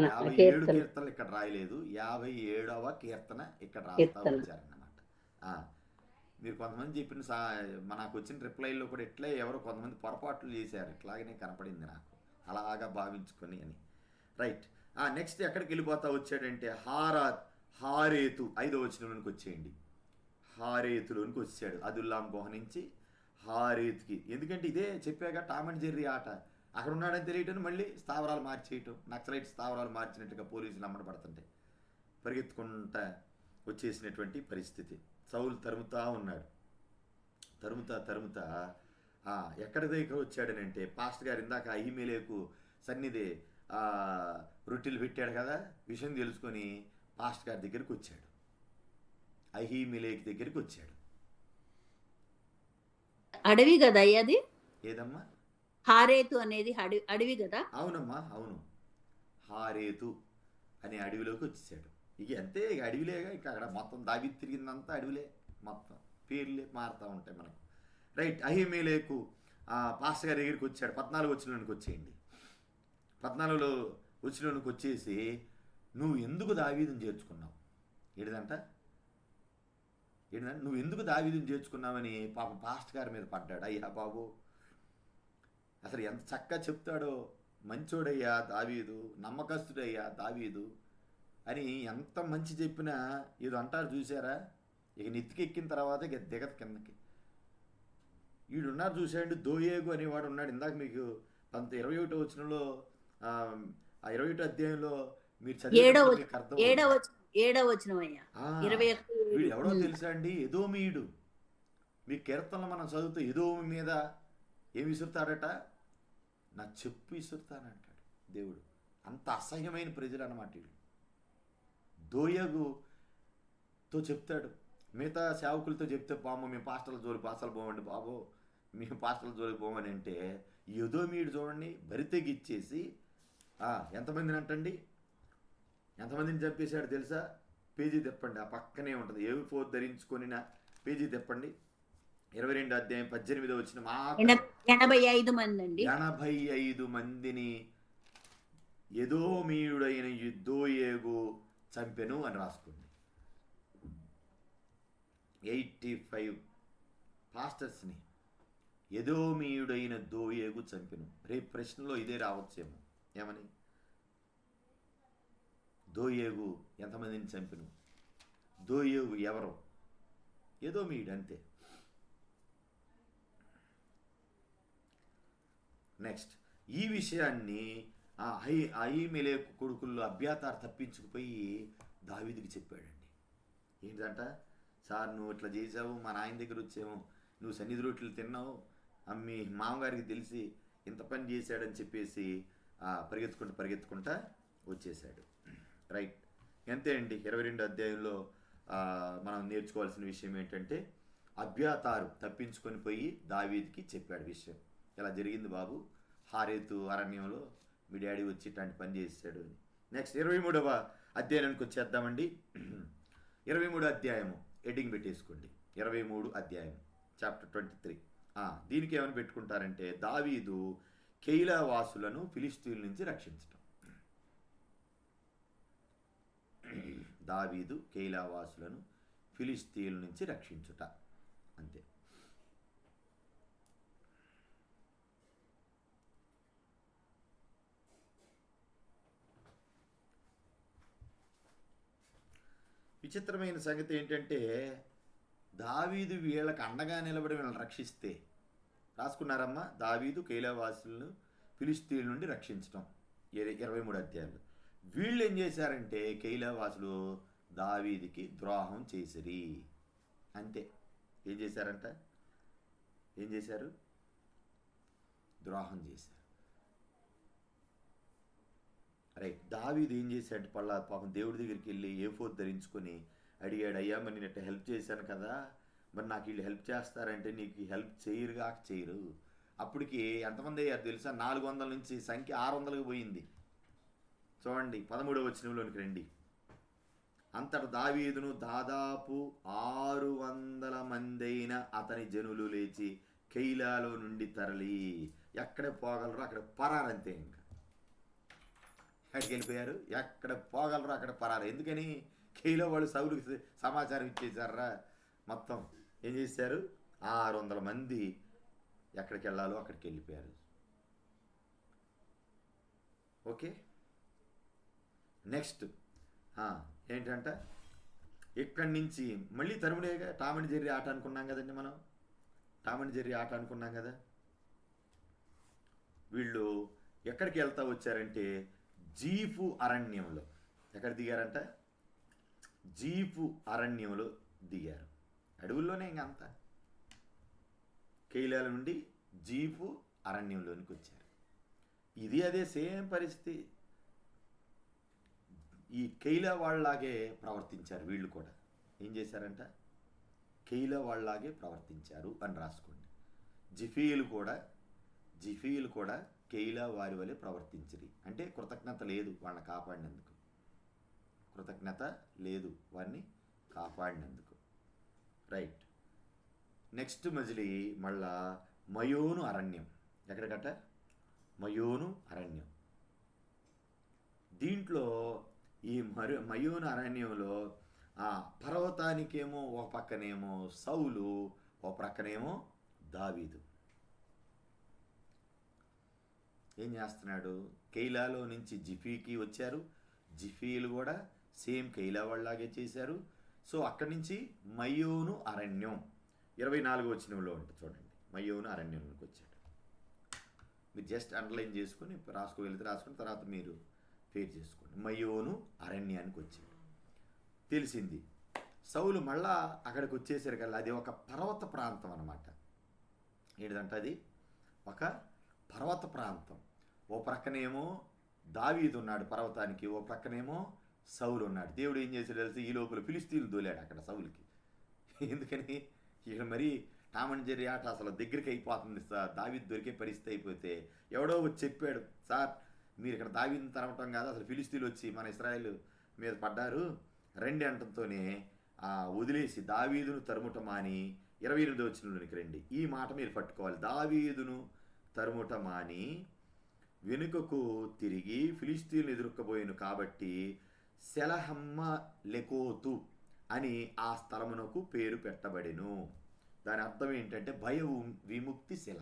ఆ 57 కీర్తన కీర్తనలు ఇక్కడ రాయలేదు, 57వ కీర్తన ఇక్కడ రాస్తా కీర్తన. వచ్చారన్నమాట. మీరు కొంతమంది చెప్పిన నాకు వచ్చిన రిప్లైలో కూడా ఇట్లే ఎవరో కొంతమంది పొరపాట్లు చేశారు, ఇట్లాగనే కనపడింది నాకు, అలాగా భావించుకొని అని. రైట్. నెక్స్ట్ ఎక్కడికి వెళ్ళిపోతా వచ్చాడంటే హారేతు 5వ వచనంలోనికి వచ్చేయండి. హారేతులోనికి వచ్చాడు. అదుల్లాం గుహ నుంచి హారేతుకి. ఎందుకంటే ఇదే చెప్పాక టామ్ అండ్ జెర్రీ ఆట. అక్కడ ఉన్నాడని తెలియటం, మళ్ళీ స్థావరాలు మార్చేయటం, నక్సలైట్ స్థావరాలు మార్చినట్టుగా పోలీసులు అమ్మడపడుతుంటే పరిగెత్తుకుంటా వచ్చేసినటువంటి పరిస్థితి. సౌలు తరుముతా ఉన్నాడు. తరుముతా ఎక్కడి దగ్గర వచ్చాడనంటే, పాస్టర్ గారు ఇందాక అహిమేలేకు సన్నిధి రొట్టెలు పెట్టాడు కదా, విషయం తెలుసుకొని పాస్టర్ గారి దగ్గరికి వచ్చాడు. అహిమేలేకు దగ్గరికి వచ్చాడు. అడవి కదా అది, ఏదమ్మా? హారేతు అనేది అడవి కదా. అవునమ్మా, అవును. హారేతు అనే అడవిలోకి వచ్చేసాడు. ఇక అంతే, ఇక అడవిలేగా. ఇక అక్కడ మొత్తం దావీదు తిరిగిందంతా అడవిలే, మొత్తం పేర్లే మారుతూ ఉంటాయి మనకు. రైట్. అహిమేలేకు పాస్టర్ గారి దగ్గరికి వచ్చాడు. 14వ వచనంలోనికి వచ్చేయండి. 14వ వచనంలోనికి వచ్చేసి, నువ్వు ఎందుకు దావీదుని చేర్చుకున్నావు? ఏడిదంట నువ్వు ఎందుకు దావీదుని చేర్చుకున్నావని పాపం పాస్టర్ గారి మీద పడ్డాడు. అయ్యా బాబు, అసలు ఎంత చక్కగా చెప్తాడో, మంచోడయ్యా దావీదు, నమ్మకస్తుడయ్యా దావీదు అని ఎంత మంచి చెప్పినా ఏదో అంటారు చూసారా, ఇక నెత్తికి ఎక్కిన తర్వాత ఇక దిగత కిందకి. వీడున్నారు చూసాడు, దోయేగు అనేవాడు ఉన్నాడు. ఇందాక మీకు 21వ వచనంలో, ఆ 21వ అధ్యాయంలో మీరు చదివినప్పుడు మీకు అర్థం. 7వ వచనం అయ్యా. 21. వీడు ఎవడో తెలుసా అండి? ఎదోమీయుడు. మీ కీర్తనలు మనం చదువుతూ ఎదోమి మీద ఏమి విసురుతాడట? నా చెప్పు విసురుతానంటాడు దేవుడు. అంత అసహ్యమైన ప్రజలు అన్నమాట వీళ్ళు. దోయగుతో చెప్తాడు, మిగతా సేవకులతో చెప్తే పాము మేము పాస్టర్ల జోలికి అసలు పోవండి బాబు, మేము పాస్టర్ల జోలికి పోమని అంటే, ఎదోమీయుడు చూడండి బరితెగిచ్చేసి ఎంతమందిని అంటండి, ఎంతమందిని చంపేశాడు తెలుసా? పేజీ తిప్పండి, ఆ పక్కనే ఉంటుంది. ఏవి ధరించుకొనిన పేజీ తిప్పండి. 22వ అధ్యాయం 18వ వచనం. 85 మంది అండి. 85 మందిని ఎదోమీయుడైన దోయేగు చంపెను అని రాసుకోండి. 85 పాస్టర్స్ని ఎదోమీయుడైన దోయేగు చంపెను. రేపు ప్రశ్నలో ఇదే రావచ్చేమో. ఏమని? దోయేగు ఎంతమందిని చంపెను? దోయేగు ఎవరు? ఎదోమీయుడు, అంతే. నెక్స్ట్, ఈ విషయాన్ని అహీమెలెకు కొడుకుల్లో అబ్యాతారు తప్పించుకుపోయి దావీదుకి చెప్పాడండి. ఏంటంట? సార్, నువ్వు ఇట్లా చేసావు, మా నాయన దగ్గర వచ్చాము, నువ్వు సన్నిధి రొట్టెలు తిన్నావు, మీ మామగారికి తెలిసి ఇంత పని చేశాడని చెప్పేసి పరిగెత్తుకుంటా వచ్చేసాడు. రైట్. అంతే అండి. 22వ అధ్యాయంలో మనం నేర్చుకోవాల్సిన విషయం ఏంటంటే, అబ్యాతారు తప్పించుకొని పోయి దావీదుకి చెప్పాడు విషయం. ఇలా జరిగింది బాబు, హారేతు అరణ్యంలో మీ డాడీ వచ్చి ఇట్లాంటి పని చేశాడు అని. నెక్స్ట్ 23వ అధ్యాయానికి వచ్చేద్దామండి. 23వ అధ్యాయము హెడ్డింగ్ పెట్టేసుకోండి. 23 అధ్యాయం, చాప్టర్ 23. దీనికి ఏమని పెట్టుకుంటారంటే, దావీదు కెయిలా వాసులను ఫిలిష్తీయుల నుంచి రక్షించటం. దావీదు కెయిలా వాసులను ఫిలిష్తీయుల నుంచి రక్షించుట, అంతే. విచిత్రమైన సంగతి ఏంటంటే, దావీదు వీళ్ళకి అండగా నిలబడి వీళ్ళని రక్షిస్తే, రాసుకున్నారమ్మా, దావీదు కైలావాసులను ఫిలిష్తీయుల నుండి రక్షించడం 23 అధ్యాయులు. వీళ్ళు ఏం చేశారంటే, కైలావాసులు దావీదుకి ద్రోహం చేసిరి, అంతే. ఏం చేశారంట? ఏం చేశారు? ద్రోహం చేశారు. రైట్. దావీదు ఏం చేశాడు? పాపం దేవుడి దగ్గరికి వెళ్ళి ఏఫోద్ ధరించుకొని అడిగాడు, అయ్యా మరి నేను హెల్ప్ చేశాను కదా, మరి నాకు వీళ్ళు హెల్ప్ చేస్తారంటే నీకు హెల్ప్ చేయరు. అప్పటికి ఎంతమంది అయ్యారు తెలుసా? 400 నుంచి సంఖ్య 600కి పోయింది. చూడండి 13వ వచనంలోనికి రండి. అంతట దావీదును దాదాపు 600 మందైన అతని జనులు లేచి కెయిలాలో నుండి తరలి ఎక్కడ పోగలరో అక్కడ పరారంతే. ఇంకా ఎక్కడికి వెళ్ళిపోయారు? ఎక్కడ పోగలరో అక్కడ పరారు. ఎందుకని? కెయిలో వాళ్ళు సౌలుకి సమాచారం ఇచ్చేసారా. మొత్తం ఏం చేశారు? 600 మంది ఎక్కడికి వెళ్ళాలో అక్కడికి వెళ్ళిపోయారు. ఓకే, నెక్స్ట్ ఏంటంట, ఇక్కడి నుంచి మళ్ళీ తరుముడేగా. టామ్ అండ్ జెర్రీ ఆట అనుకున్నాం కదండి మనం. టామ్ అండ్ జెర్రీ ఆట అనుకున్నాం కదా. వీళ్ళు ఎక్కడికి వెళ్తా వచ్చారంటే జీఫు అరణ్యంలో. ఎక్కడ దిగారంట? జీఫు అరణ్యంలో దిగారు. అడవుల్లోనే ఇంక అంతా. కెయిలాల నుండి జీఫు అరణ్యంలోనికి వచ్చారు. ఇది అదే సేమ్ పరిస్థితి. ఈ కెయిలా వాళ్ళలాగే ప్రవర్తించారు వీళ్ళు కూడా. ఏం చేశారంట? కెయిలా వాళ్ళలాగే ప్రవర్తించారు అని రాసుకోండి. జిఫీలు కూడా కెయిలా వారి వలె ప్రవర్తించిరి. అంటే కృతజ్ఞత లేదు వాళ్ళని కాపాడినందుకు. కృతజ్ఞత లేదు వారిని కాపాడినందుకు. రైట్. నెక్స్ట్ మజిలీ మళ్ళా మయోను అరణ్యం. ఎక్కడికట? మయోను అరణ్యం. దీంట్లో ఈ మయోను అరణ్యంలో పర్వతానికేమో ఒక పక్కనేమో సౌలు, ఒక ప్రక్కనేమో దావీదు. ఏం చేస్తున్నాడు? కెయిలాలో నుంచి జిఫీకి వచ్చారు. జిఫీలు కూడా సేమ్ కెయిలా వాళ్ళలాగే చేశారు. సో అక్కడి నుంచి మయోను అరణ్యం 24వ వచనంలో ఉంటుంది చూడండి. మయోను అరణ్యంలోకి వచ్చాడు. మీరు జస్ట్ అండర్లైన్ చేసుకుని రాసుకోగలిగితే రాసుకుని తర్వాత మీరు పేరు చేసుకోండి. మయోను అరణ్యానికి వచ్చాడు. తెలిసింది సౌలు మళ్ళా అక్కడికి వచ్చేసరికల్లా అది ఒక పర్వత ప్రాంతం అన్నమాట. ఏంటంటే అది ఒక పర్వత ప్రాంతం. ఓ ప్రక్కనేమో దావీదు ఉన్నాడు పర్వతానికి, ఓ ప్రక్కనేమో సౌలు ఉన్నాడు. దేవుడు ఏం చేశాడు తెలిసి ఈ లోపల ఫిలిస్తీన్లు దోలాడు అక్కడ సౌలుకి. ఎందుకని? ఇక మరి టామ్ అండ్ జెర్రీ ఆట అసలు దగ్గరికి అయిపోతుంది సార్. దావీదు దొరికే పరిస్థితి అయిపోతే ఎవడో వచ్చి చెప్పాడు, సార్ మీరు ఇక్కడ దావీదుని తరవటం కాదు, అసలు ఫిలిస్తీన్లు వచ్చి మన ఇశ్రాయేలు మీద పడ్డారు రండి అంటంతోనే వదిలేసి దావీదును తరుముట మాని 28వ వచనంలోనికి రండి. ఈ మాట మీరు పట్టుకోవాలి. దావీదును తరుముట మాని వెనుకకు తిరిగి ఫిలిస్తీన్లు ఎదుర్కోబోయాను కాబట్టి సెలహమ్మ లెకోతు అని ఆ స్థలమునకు పేరు పెట్టబడెను. దాని అర్థం ఏంటంటే భయ విముక్తి శిల.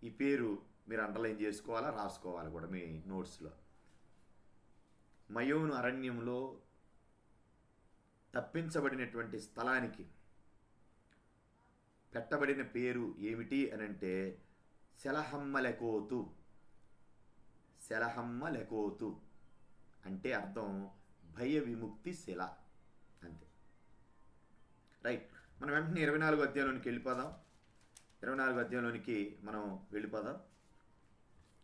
ఈ పేరు మీరు అండర్లైన్ చేసుకోవాలా, రాసుకోవాలి కూడా మీ నోట్స్లో. మయోను అరణ్యంలో తప్పించబడినటువంటి స్థలానికి పెట్టబడిన పేరు ఏమిటి అని అంటే సెలహమ్మ లెకోతు. సెలహమ్మ లెకోతు అంటే అర్థం భయ విముక్తి శిల అంతే. రైట్. మనం వెంటనే 24వ అధ్యాయంలోనికి వెళ్ళిపోదాం. 24వ అధ్యాయంలోనికి మనం వెళ్ళిపోదాం.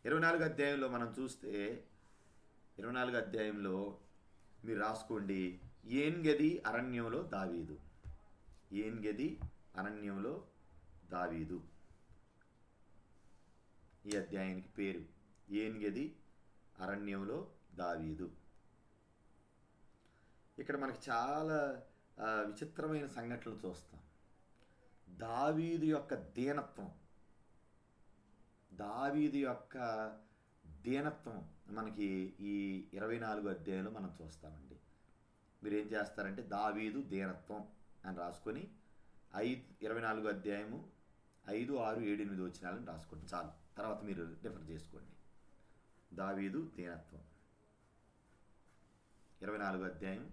24వ అధ్యాయంలో మనం చూస్తే 24వ అధ్యాయంలో మీరు రాసుకోండి. ఏన్గది అరణ్యంలో దావీదు. ఏన్గది అరణ్యంలో దావీదు. ఈ అధ్యాయానికి పేరు ఏన్గది అరణ్యంలో దావీదు. ఇక్కడ మనకి చాలా విచిత్రమైన సంఘటనలు చూస్తాం. దావీదు యొక్క దీనత్వం, దావీదు యొక్క దీనత్వం మనకి ఈ 24వ అధ్యాయంలో మనం చూస్తామండి. మీరు ఏం చేస్తారంటే దావీదు దీనత్వం అని రాసుకొని 24వ అధ్యాయము 5, 6, 7, 8 వచనాలను రాసుకోండి చాలు. తర్వాత మీరు రిఫర్ చేసుకోండి. దావీదు దీనత్వం 24వ అధ్యాయం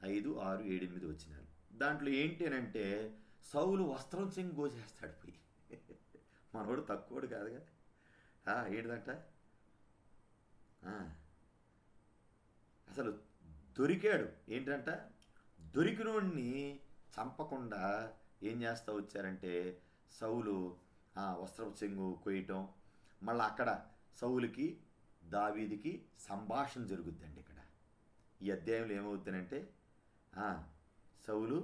5, 6, 7, 8 వచనాలు. దాంట్లో ఏంటి అని అంటే సౌలు వస్త్రం చెంగు గోచేస్తాడు పోయి. మనోడు తక్కువడు కాదుగా. ఏంటిదంట అసలు దొరికాడు. ఏంటంట దొరికినోడిని చంపకుండా ఏం చేస్తూ వచ్చారంటే సౌలు వస్త్రపు చెంగు కొయ్యటం. మళ్ళీ అక్కడ సౌలుకి దావీదికి సంభాషణ జరుగుద్దండి. ఇక్కడ ఈ అధ్యాయంలో ఏమవుతుందంటే సౌలు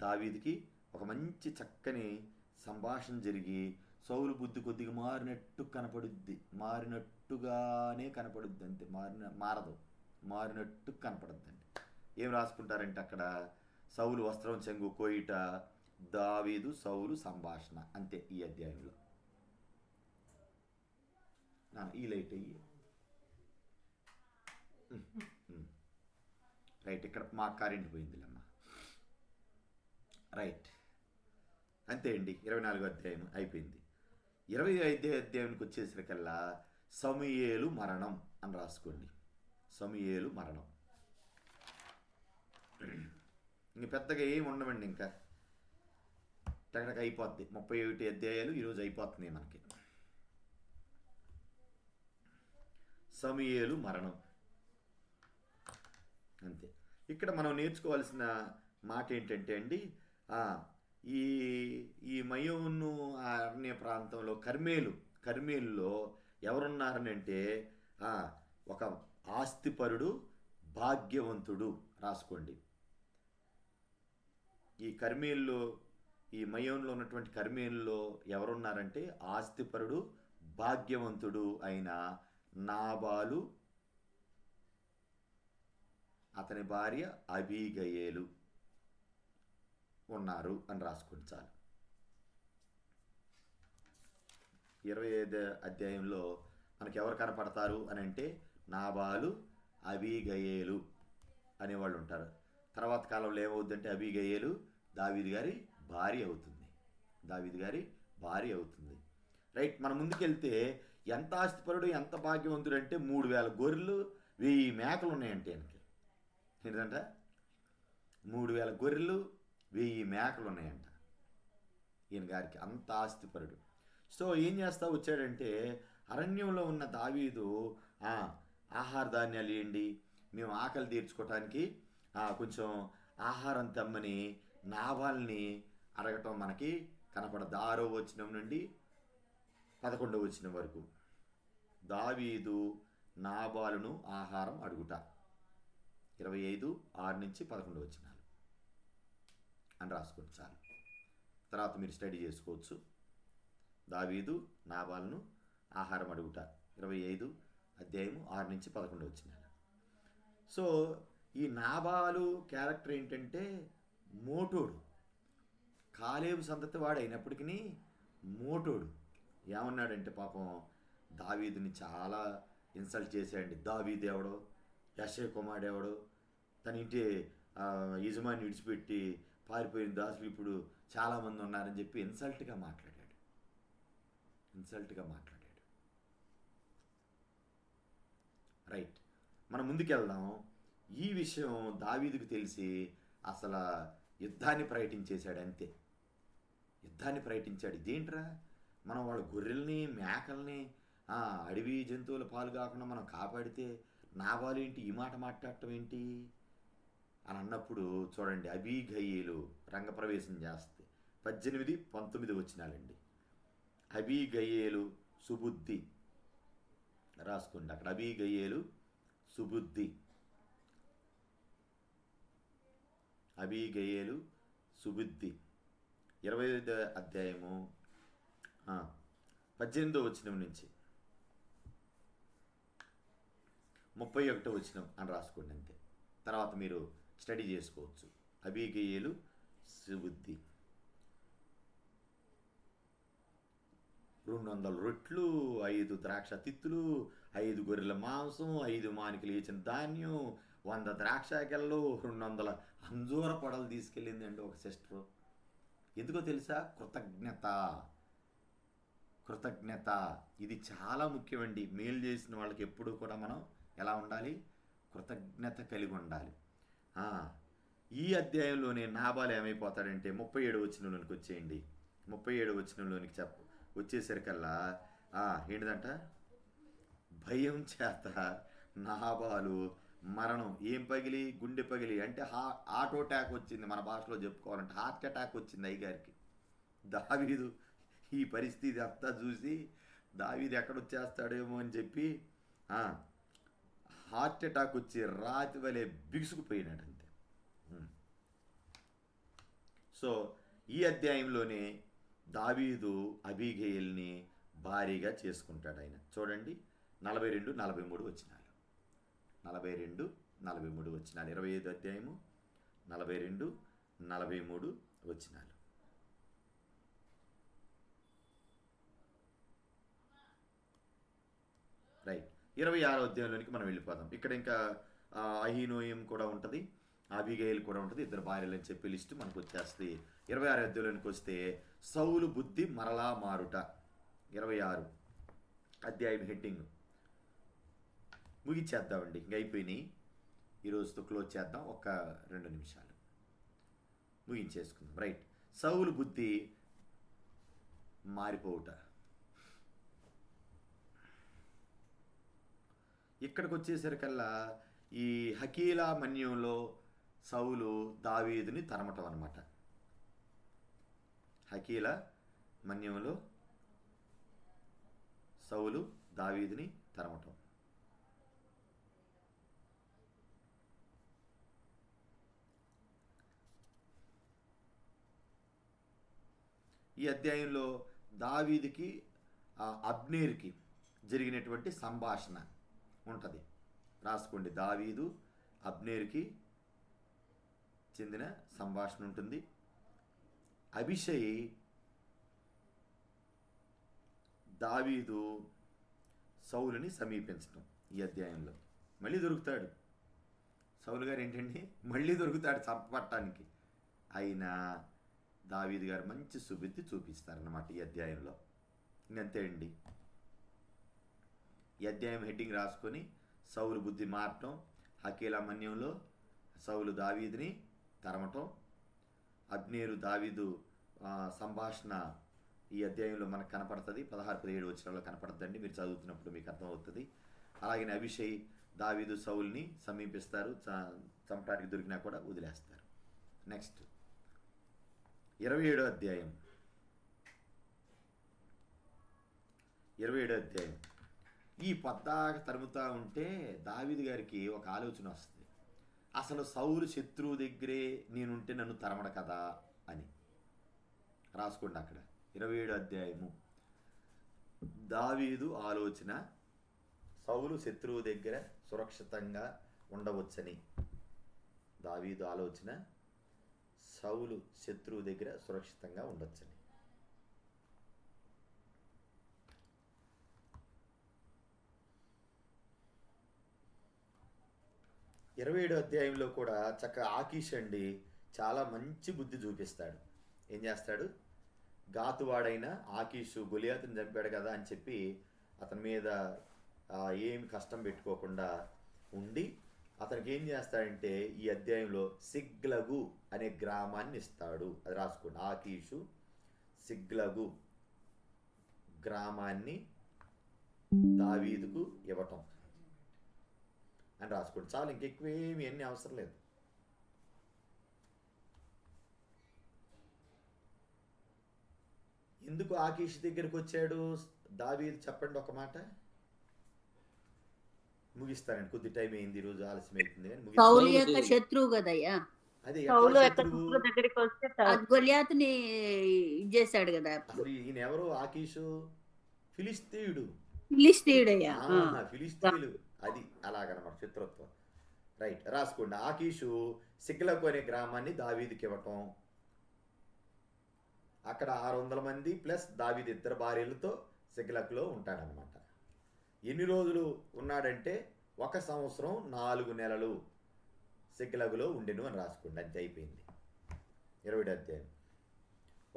దావీదికి ఒక మంచి చక్కని సంభాషణ జరిగి సౌలు బుద్ధి కొద్దిగా మారినట్టుగానే కనపడుద్ది అంతే, మారదు, మారినట్టు కనపడుద్దండి. ఏం రాసుకుంటారంటే అక్కడ సౌలు వస్త్రం చెంగు కోయిట, దావీదు సౌలు సంభాషణ, అంతే ఈ అధ్యాయంలో. ఈ లైట్ అయ్యి రైట్, ఇక్కడ మా కరెంట్ పోయిందిలేమ్మ. రైట్, అంతే అండి. 24వ అధ్యాయం అయిపోయింది. 25వ అధ్యాయానికి వచ్చేసరికల్లా సమూయేలు మరణం అని రాసుకోండి. సమూయేలు మరణం. ఇంక పెద్దగా ఏమి ఉండవండి, ఇంకా టకటక అయిపోద్ది. 31 అధ్యాయాలు ఈరోజు అయిపోతున్నాయి మనకి. సమూయేలు మరణం అంతే. ఇక్కడ మనం నేర్చుకోవాల్సిన మాట ఏంటంటే అండి, ఈ మయోను అరణ్య ప్రాంతంలో కర్మేలులో ఎవరున్నారని అంటే ఒక ఆస్తిపరుడు, భాగ్యవంతుడు రాసుకోండి. ఈ మయోన్లో ఉన్నటువంటి కర్మేలులో ఎవరున్నారంటే ఆస్తిపరుడు, భాగ్యవంతుడు అయిన నాబాలు, అతని భార్య అబీగయేలు ఉన్నారు అని రాసుకోండి చాలు. 25వ అధ్యాయంలో మనకి ఎవరు కనపడతారు అని అంటే నాబాలు, అబీగయేలు అనేవాళ్ళు ఉంటారు. తర్వాత కాలంలో ఏమవుద్దంటే అబీగయేలు దావీదు గారి భార్య అవుతుంది. రైట్, మన ముందుకెళ్తే ఎంత ఆస్తిపరుడు, ఎంత భాగ్యవంతుడు అంటే 3000 గొర్రెలు, 1000 మేకలు ఉన్నాయంటే ఆయనకి. ఏంటంట 3000 గొర్రెలు, 1000 మేకలు ఉన్నాయంట ఈయన గారికి. అంత ఆస్తిపరుడు. సో ఏం చేస్తా వచ్చాడంటే, అరణ్యంలో ఉన్న దావీదు ఆహార ధాన్యాలు ఇవ్వండి, మేము ఆకలి తీర్చుకోవటానికి కొంచెం ఆహారం తెమ్మని నాబాల్ని అడగటం మనకి కనపడదు. 6వ వచనం నుండి 11వ వచనం వరకు దావీదు నాబాలును ఆహారం అడుగుట. 25:6 నుంచి 11 వచనాలు అని రాసుకోండి చాలు. తర్వాత మీరు స్టడీ చేసుకోవచ్చు. దావీదు నాబాలును ఆహారం అడుగుట 25 అధ్యాయము 6 నుంచి 11 వచనాలు. సో ఈ నాబాలు క్యారెక్టర్ ఏంటంటే మోటోడు, కాలేబు సంతతి వాడు అయినప్పటికీ మోటోడు. ఏమన్నాడంటే పాపం దావీదుని చాలా ఇన్సల్ట్ చేశాడండి. దావీదు ఎవడో, యెషయా కుమారుడు ఎవడో, తన ఇంటి యజమాని విడిచిపెట్టి పారిపోయిన దాసులు ఇప్పుడు చాలామంది ఉన్నారని చెప్పి ఇన్సల్ట్గా మాట్లాడాడు. రైట్, మనం ముందుకెళ్దాం. ఈ విషయం దావీదుకు తెలిసి అసలు యుద్ధాన్ని ప్రకటించేశాడు. అంతే, యుద్ధాన్ని ప్రకటించాడు. ఇదేంట్రా, మనం వాళ్ళ గొర్రెల్ని, మేకల్ని, అడవి జంతువుల పాలు కాకుండా మనం కాపాడితే నాబాలు ఏంటి ఈ మాట మాట్లాడటం ఏంటి అని అన్నప్పుడు చూడండి, అబీగయేలు రంగప్రవేశం చేస్తే 18-19 వచనాలండి. అబీగయేలు సుబుద్ధి రాసుకోండి అక్కడ. అబీగయేలు సుబుద్ధి, అబీగయేలు సుబుద్ధి. 25వ అధ్యాయము 18వ వచనం నుంచి 31వ వచనం అని రాసుకోండి అంతే. తర్వాత మీరు స్టడీ చేసుకోవచ్చు. అబీగయేలు సుబుద్ధి. 200 రొట్లు, 5 ద్రాక్ష తిత్తులు, 5 గొర్రెల మాంసం, 5 మానికలు వేసిన ధాన్యం, 100 ద్రాక్ష గెలలు, 200 అంజూర పొడలు తీసుకెళ్ళింది అండి ఒక సిస్టరు. ఎందుకో తెలుసా? కృతజ్ఞత. ఇది చాలా ముఖ్యమండి. మేలు చేసిన వాళ్ళకి ఎప్పుడు కూడా మనం ఎలా ఉండాలి? కృతజ్ఞత కలిగి ఉండాలి. ఈ అధ్యాయంలోనే నాబాలు ఏమైపోతాడంటే 37వ వచనంలోనికి వచ్చేయండి. 37వ వచనంలోనికి వచ్చేసరికల్లా ఏంటిదంట, భయం చేత నాబాలు మరణం. ఏం పగిలి? గుండె పగిలి, అంటే హార్ట్ అటాక్ వచ్చింది. మన భాషలో చెప్పుకోవాలంటే హార్ట్ అటాక్ వచ్చింది అయ్యగారికి. దావీదు ఈ పరిస్థితి అంతా చూసి దావీదు ఎక్కడొచ్చేస్తాడేమో అని చెప్పి హార్ట్ అటాక్ వచ్చి రాతి వలె బిగుసుకుపోయినాడంతే. సో ఈ అధ్యాయంలోనే దావీదు అబీగయల్ని భారీగా చేసుకుంటాడు ఆయన. చూడండి 42, 43 వచనాలు. 42, 43 వచనాలు. 25 అధ్యాయము 42, 43 వచనాలు. రైట్. 26వ అధ్యాయంలోనికి మనం వెళ్ళిపోదాం. ఇక్కడ ఇంకా అహీనోయం కూడా ఉంటుంది, అబీగయల్ కూడా ఉంటుంది. ఇద్దరు భార్యలు అని చెప్పి లిస్టు మనకు వచ్చేస్తుంది. 26వ అధ్యాయంలోనికి వస్తే సౌలు బుద్ధి మరలా మారుట. 26 అధ్యాయం హెడ్డింగ్ ముగిచ్చేద్దామండి, ఇంక అయిపోయినాయి. ఈరోజుతో క్లోజ్ చేద్దాం. ఒక 2 నిమిషాలు ముగించేసుకుందాం. రైట్. సౌలు బుద్ధి మారిపోవుట. ఇక్కడికి వచ్చేసరికల్లా ఈ హకీలా మన్యంలో సౌలు దావీదుని తరమటం అన్నమాట. హకీలా మన్యంలో సౌలు దావీదుని తరమటం. ఈ అధ్యాయంలో దావీదుకి అబ్నేర్కి జరిగినటువంటి సంభాషణ ఉంటుంది. రాసుకోండి. దావీదు అబ్నేర్కి చెందిన సంభాషణ ఉంటుంది. అభిషై దావీదు సౌలుని సమీపించడం. ఈ అధ్యాయంలో మళ్ళీ దొరుకుతాడు సౌలు గారు. ఏంటండి, మళ్ళీ దొరుకుతాడు చంపబట్టడానికి. అయినా దావీదు గారు మంచి సుబుద్ధి చూపిస్తారన్నమాట ఈ అధ్యాయంలో. ఇంకంతే అండి. ఈ అధ్యాయం హెడ్డింగ్ రాసుకొని సౌలు బుద్ధి మారటం, హకీలా మన్యంలో సౌలు దావీదుని తరమటం, అబ్నేరు దావీదు సంభాషణ ఈ అధ్యాయంలో మనకు కనపడుతుంది. 16-17 వచనాల్లో కనపడుతుందండి. మీరు చదువుతున్నప్పుడు మీకు అర్థమవుతుంది. అలాగే అభిషై దావీదు సౌల్ని సమీపిస్తారు, చంపడానికి దొరికినా కూడా వదిలేస్తారు. నెక్స్ట్ 27వ అధ్యాయం. 27వ అధ్యాయం. ఈ పద్దాక తరుముతా ఉంటే దావీదు గారికి ఒక ఆలోచన వస్తుంది. అసలు సౌలు శత్రువు దగ్గరే నేనుంటే నన్ను తరమడ కదా అని. రాసుకోండి అక్కడ 27వ అధ్యాయము. దావీదు ఆలోచన సౌలు శత్రువు దగ్గర సురక్షితంగా ఉండవచ్చని. దావీదు ఆలోచన సౌలు శత్రువు దగ్గర సురక్షితంగా ఉండొచ్చని. ఇరవై 27వ అధ్యాయంలో కూడా చక్కగా ఆకీష్ అండి చాలా మంచి బుద్ధి చూపిస్తాడు. ఏం చేస్తాడు? గాతువాడైన ఆకీషు గొలియాతుని చంపాడు కదా అని చెప్పి అతని మీద ఏమి కష్టం పెట్టుకోకుండా ఉండి అతనికి ఏం చేస్తాడంటే ఈ అధ్యాయంలో సిగ్లగు అనే గ్రామాన్ని ఇస్తాడు. అది రాసుకోండి. ఆకీషు సిగ్లగు గ్రామాన్ని దావీదుకు ఇవ్వటం అని రాసుకోండి. చాలు, ఇంకెక్కువేమి అన్నీ అవసరం లేదు. ఎందుకు ఆకీష్ దగ్గరికి వచ్చాడు దావీదు? చెప్పండి ఒక మాట. ముగిస్తానండి, కొద్ది టైం అయింది, ఈరోజు ఆలస్యం అవుతుంది కానీ సౌలు యొక్క శత్రువు కదయ్యా. అదే సౌలు శత్రువు. దగ్గరికి వస్తే గొలియాతుని చేశాడు కదా. అసలు ఈయన ఎవరు? ఆకీషు ఫిలిస్తీయుడు. ఫిలిస్తీయుడయ్యా. ఫిలిస్తీయులు. అది అలాగనమాట శత్రుత్వం. రైట్, రాసుకోండి. ఆకీషు సిగ్లకు అనే గ్రామాన్ని దావీదుకి ఇవ్వటం. అక్కడ 600 మంది ప్లస్ దావీదు 2 భార్యలతో సిగ్లకులో ఉంటాడనమాట. ఎన్ని రోజులు ఉన్నాడంటే 1 సంవత్సరం 4 నెలలు సిగ్లగులో ఉండెను అని రాసుకోండి. అంతే, అయిపోయింది. 20వ అధ్యాయం.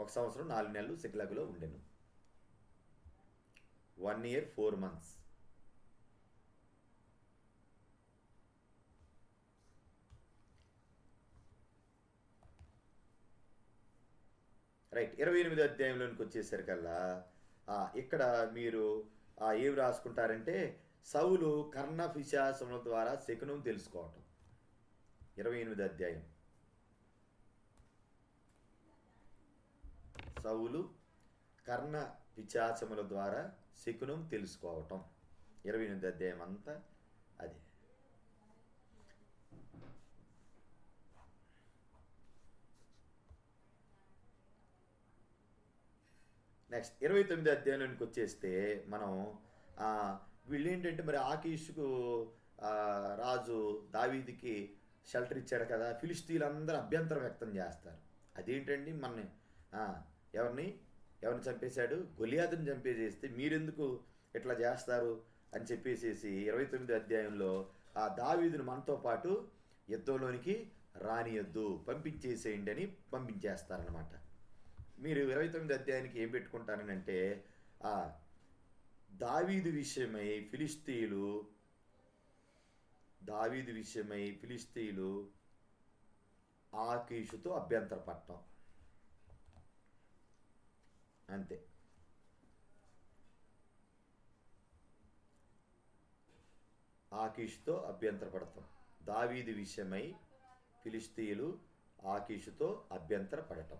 1 సంవత్సరం 4 నెలలు సిగ్లగులో ఉండెను. 1 year 4 months. రైట్, 28వ అధ్యాయంలోనికి వచ్చేసరికల్లా ఇక్కడ మీరు ఏం రాసుకుంటారంటే సౌలు కర్ణ పిశాచముల ద్వారా శకునం తెలుసుకోవటం. 28వ అధ్యాయం. సౌలు కర్ణ పిశాచముల ద్వారా శకునం తెలుసుకోవటం. 28వ అధ్యాయం అంతా అదే. నెక్స్ట్ 29 అధ్యాయంలోనికి వచ్చేస్తే మనం ఆ, వీళ్ళు ఏంటంటే మరి ఆకీషుకు రాజు దావీదుకి షెల్టర్ ఇచ్చాడు కదా, ఫిలిస్తీన్లందరూ అభ్యంతరం వ్యక్తం చేస్తారు. అదేంటండి మన ఆ, ఎవరిని ఎవరిని చంపేశాడు, గొలియాతుని చంపేసేస్తే మీరెందుకు ఇట్లా చేస్తారు అని చెప్పేసేసి 29 అధ్యాయంలో ఆ దావీదుని మనతో పాటు యుద్ధంలోనికి రానియొద్దు, పంపించేసేయండి అని పంపించేస్తారనమాట. మీరు 29 అధ్యాయానికి ఏం పెట్టుకుంటారనంటే ఆ దావీదు విషయమై ఫిలిస్తీయులు ఆకీషుతో అభ్యంతర పడటం, అంతే. ఆకీషుతో అభ్యంతర పడటం, దావీదు విషయమై ఫిలిస్తీయులు ఆకీషుతో అభ్యంతర పడటం.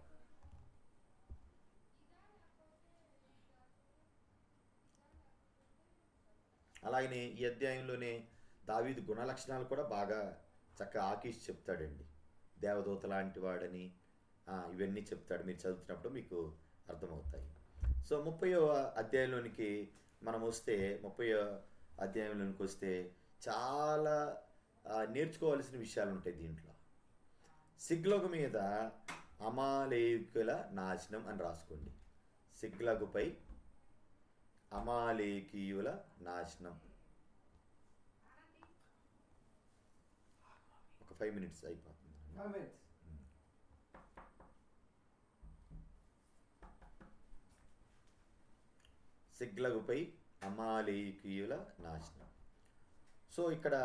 అలాగనే ఈ అధ్యాయంలోనే దావీదు గుణలక్షణాలు కూడా బాగా చక్కగా ఆకీష్ చెప్తాడండి. దేవదూత లాంటి వాడని ఇవన్నీ చెప్తాడు. మీరు చదువుతున్నప్పుడు మీకు అర్థమవుతాయి. సో 30వ అధ్యాయంలోనికి మనం వస్తే 30వ అధ్యాయంలోనికి వస్తే చాలా నేర్చుకోవాల్సిన విషయాలు ఉంటాయి దీంట్లో. సిగ్లగు మీద అమాలేకుల నాశనం అని రాసుకోండి. సిగ్లగుపై అమాలేకీయుల నాశనం. ఒక 5 minutes అయిపోతుంది. సిగ్లగుపై అమాలేకీయుల నాశనం. సో ఇక్కడ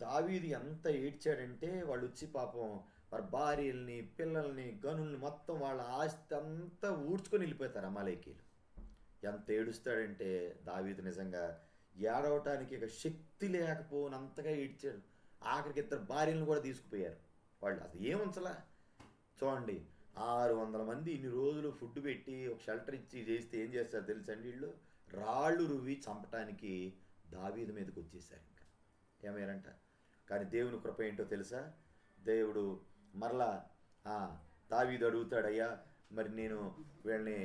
దావీదు ఎంత ఏడ్చాడంటే వాళ్ళు వచ్చి పాపం వారి భార్యల్ని పిల్లల్ని గనుల్ని మొత్తం వాళ్ళ ఆస్తి అంతా ఊడ్చుకొని వెళ్ళిపోతారు అమాలేకీయులు. ఎంత ఏడుస్తాడంటే దావీదు నిజంగా ఏడవటానికి ఇక శక్తి లేకపోనంతగా ఏడ్చాడు. ఆఖరికి 2 భార్యలను కూడా తీసుకుపోయారు వాళ్ళు. అసలు ఏముంచలా చూడండి, 600 మంది ఇన్ని రోజులు ఫుడ్ పెట్టి ఒక షెల్టర్ ఇచ్చి చేస్తే ఏం చేస్తారు తెలుసండి, వీళ్ళు రాళ్ళు రువ్వి చంపటానికి దావీదు మీదకి వచ్చేసారు. ఇంకా ఏమయ్యారంట. కానీ దేవుని కృప ఏంటో తెలుసా, దేవుడు మరలా దావీదు అడుగుతాడు, అయ్యా మరి నేను వీళ్ళని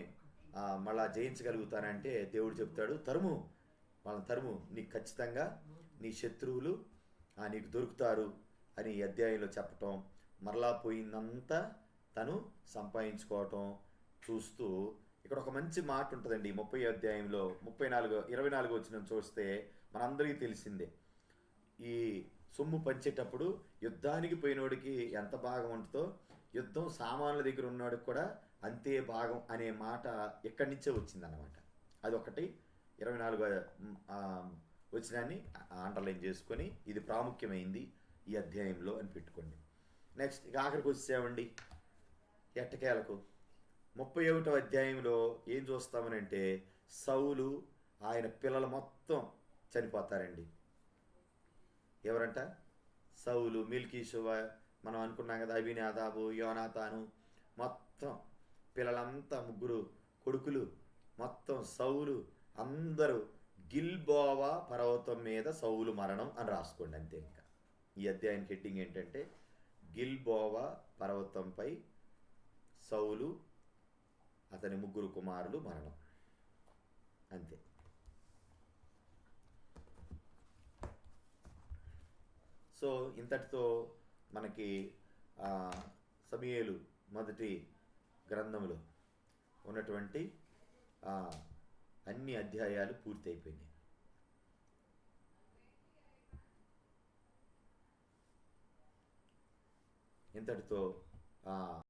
మళ్ళా జయించగలుగుతానంటే దేవుడు చెప్తాడు, వాళ్ళని తరుము, నీకు ఖచ్చితంగా నీ శత్రువులు నీకు దొరుకుతారు అని ఈ అధ్యాయంలో చెప్పటం, మరలా పోయిందంతా తను సంపాదించుకోవటం చూస్తూ ఇక్కడ ఒక మంచి మాట ఉంటుందండి. 30వ అధ్యాయంలో 24 వచ్చిన చూస్తే మనందరికీ తెలిసిందే, ఈ సొమ్ము పంచేటప్పుడు యుద్ధానికి పోయినోడికి ఎంత భాగం ఉంటుందో యుద్ధం సామాన్ల దగ్గర ఉన్నవాడికి కూడా అంతే భాగం అనే మాట ఎక్కడి నుంచే వచ్చిందన్నమాట. అదొకటి 24వ వచనాన్ని అండర్లైన్ చేసుకొని ఇది ప్రాముఖ్యమైంది ఈ అధ్యాయంలో అని పెట్టుకోండి. నెక్స్ట్ ఇక ఆఖరికి వచ్చేసామండి ఎట్టకేలకు 31వ అధ్యాయంలో ఏం చూస్తామనంటే సౌలు ఆయన పిల్లలు మొత్తం చనిపోతారండి. ఎవరంట? సౌలు, మిల్కీషువ, మనం అనుకున్నాం కదా, అబీనాదాబు, యోనాతాను, మొత్తం పిల్లలంతా 3 కొడుకులు, మొత్తం సౌలు అందరూ గిల్బోవా పర్వతం మీద సౌలు మరణం అని రాసుకోండి అంతే. ఇంకా ఈ అధ్యాయానికి హెడ్డింగ్ ఏంటంటే గిల్బోవా పర్వతంపై సౌలు అతని 3 కుమారులు మరణం, అంతే. సో ఇంతటితో మనకి సమూయేలు మొదటి గ్రంథంలో ఉన్నటువంటి అన్ని అధ్యాయాలు పూర్తి అయిపోయినాయి. ఇంతటితో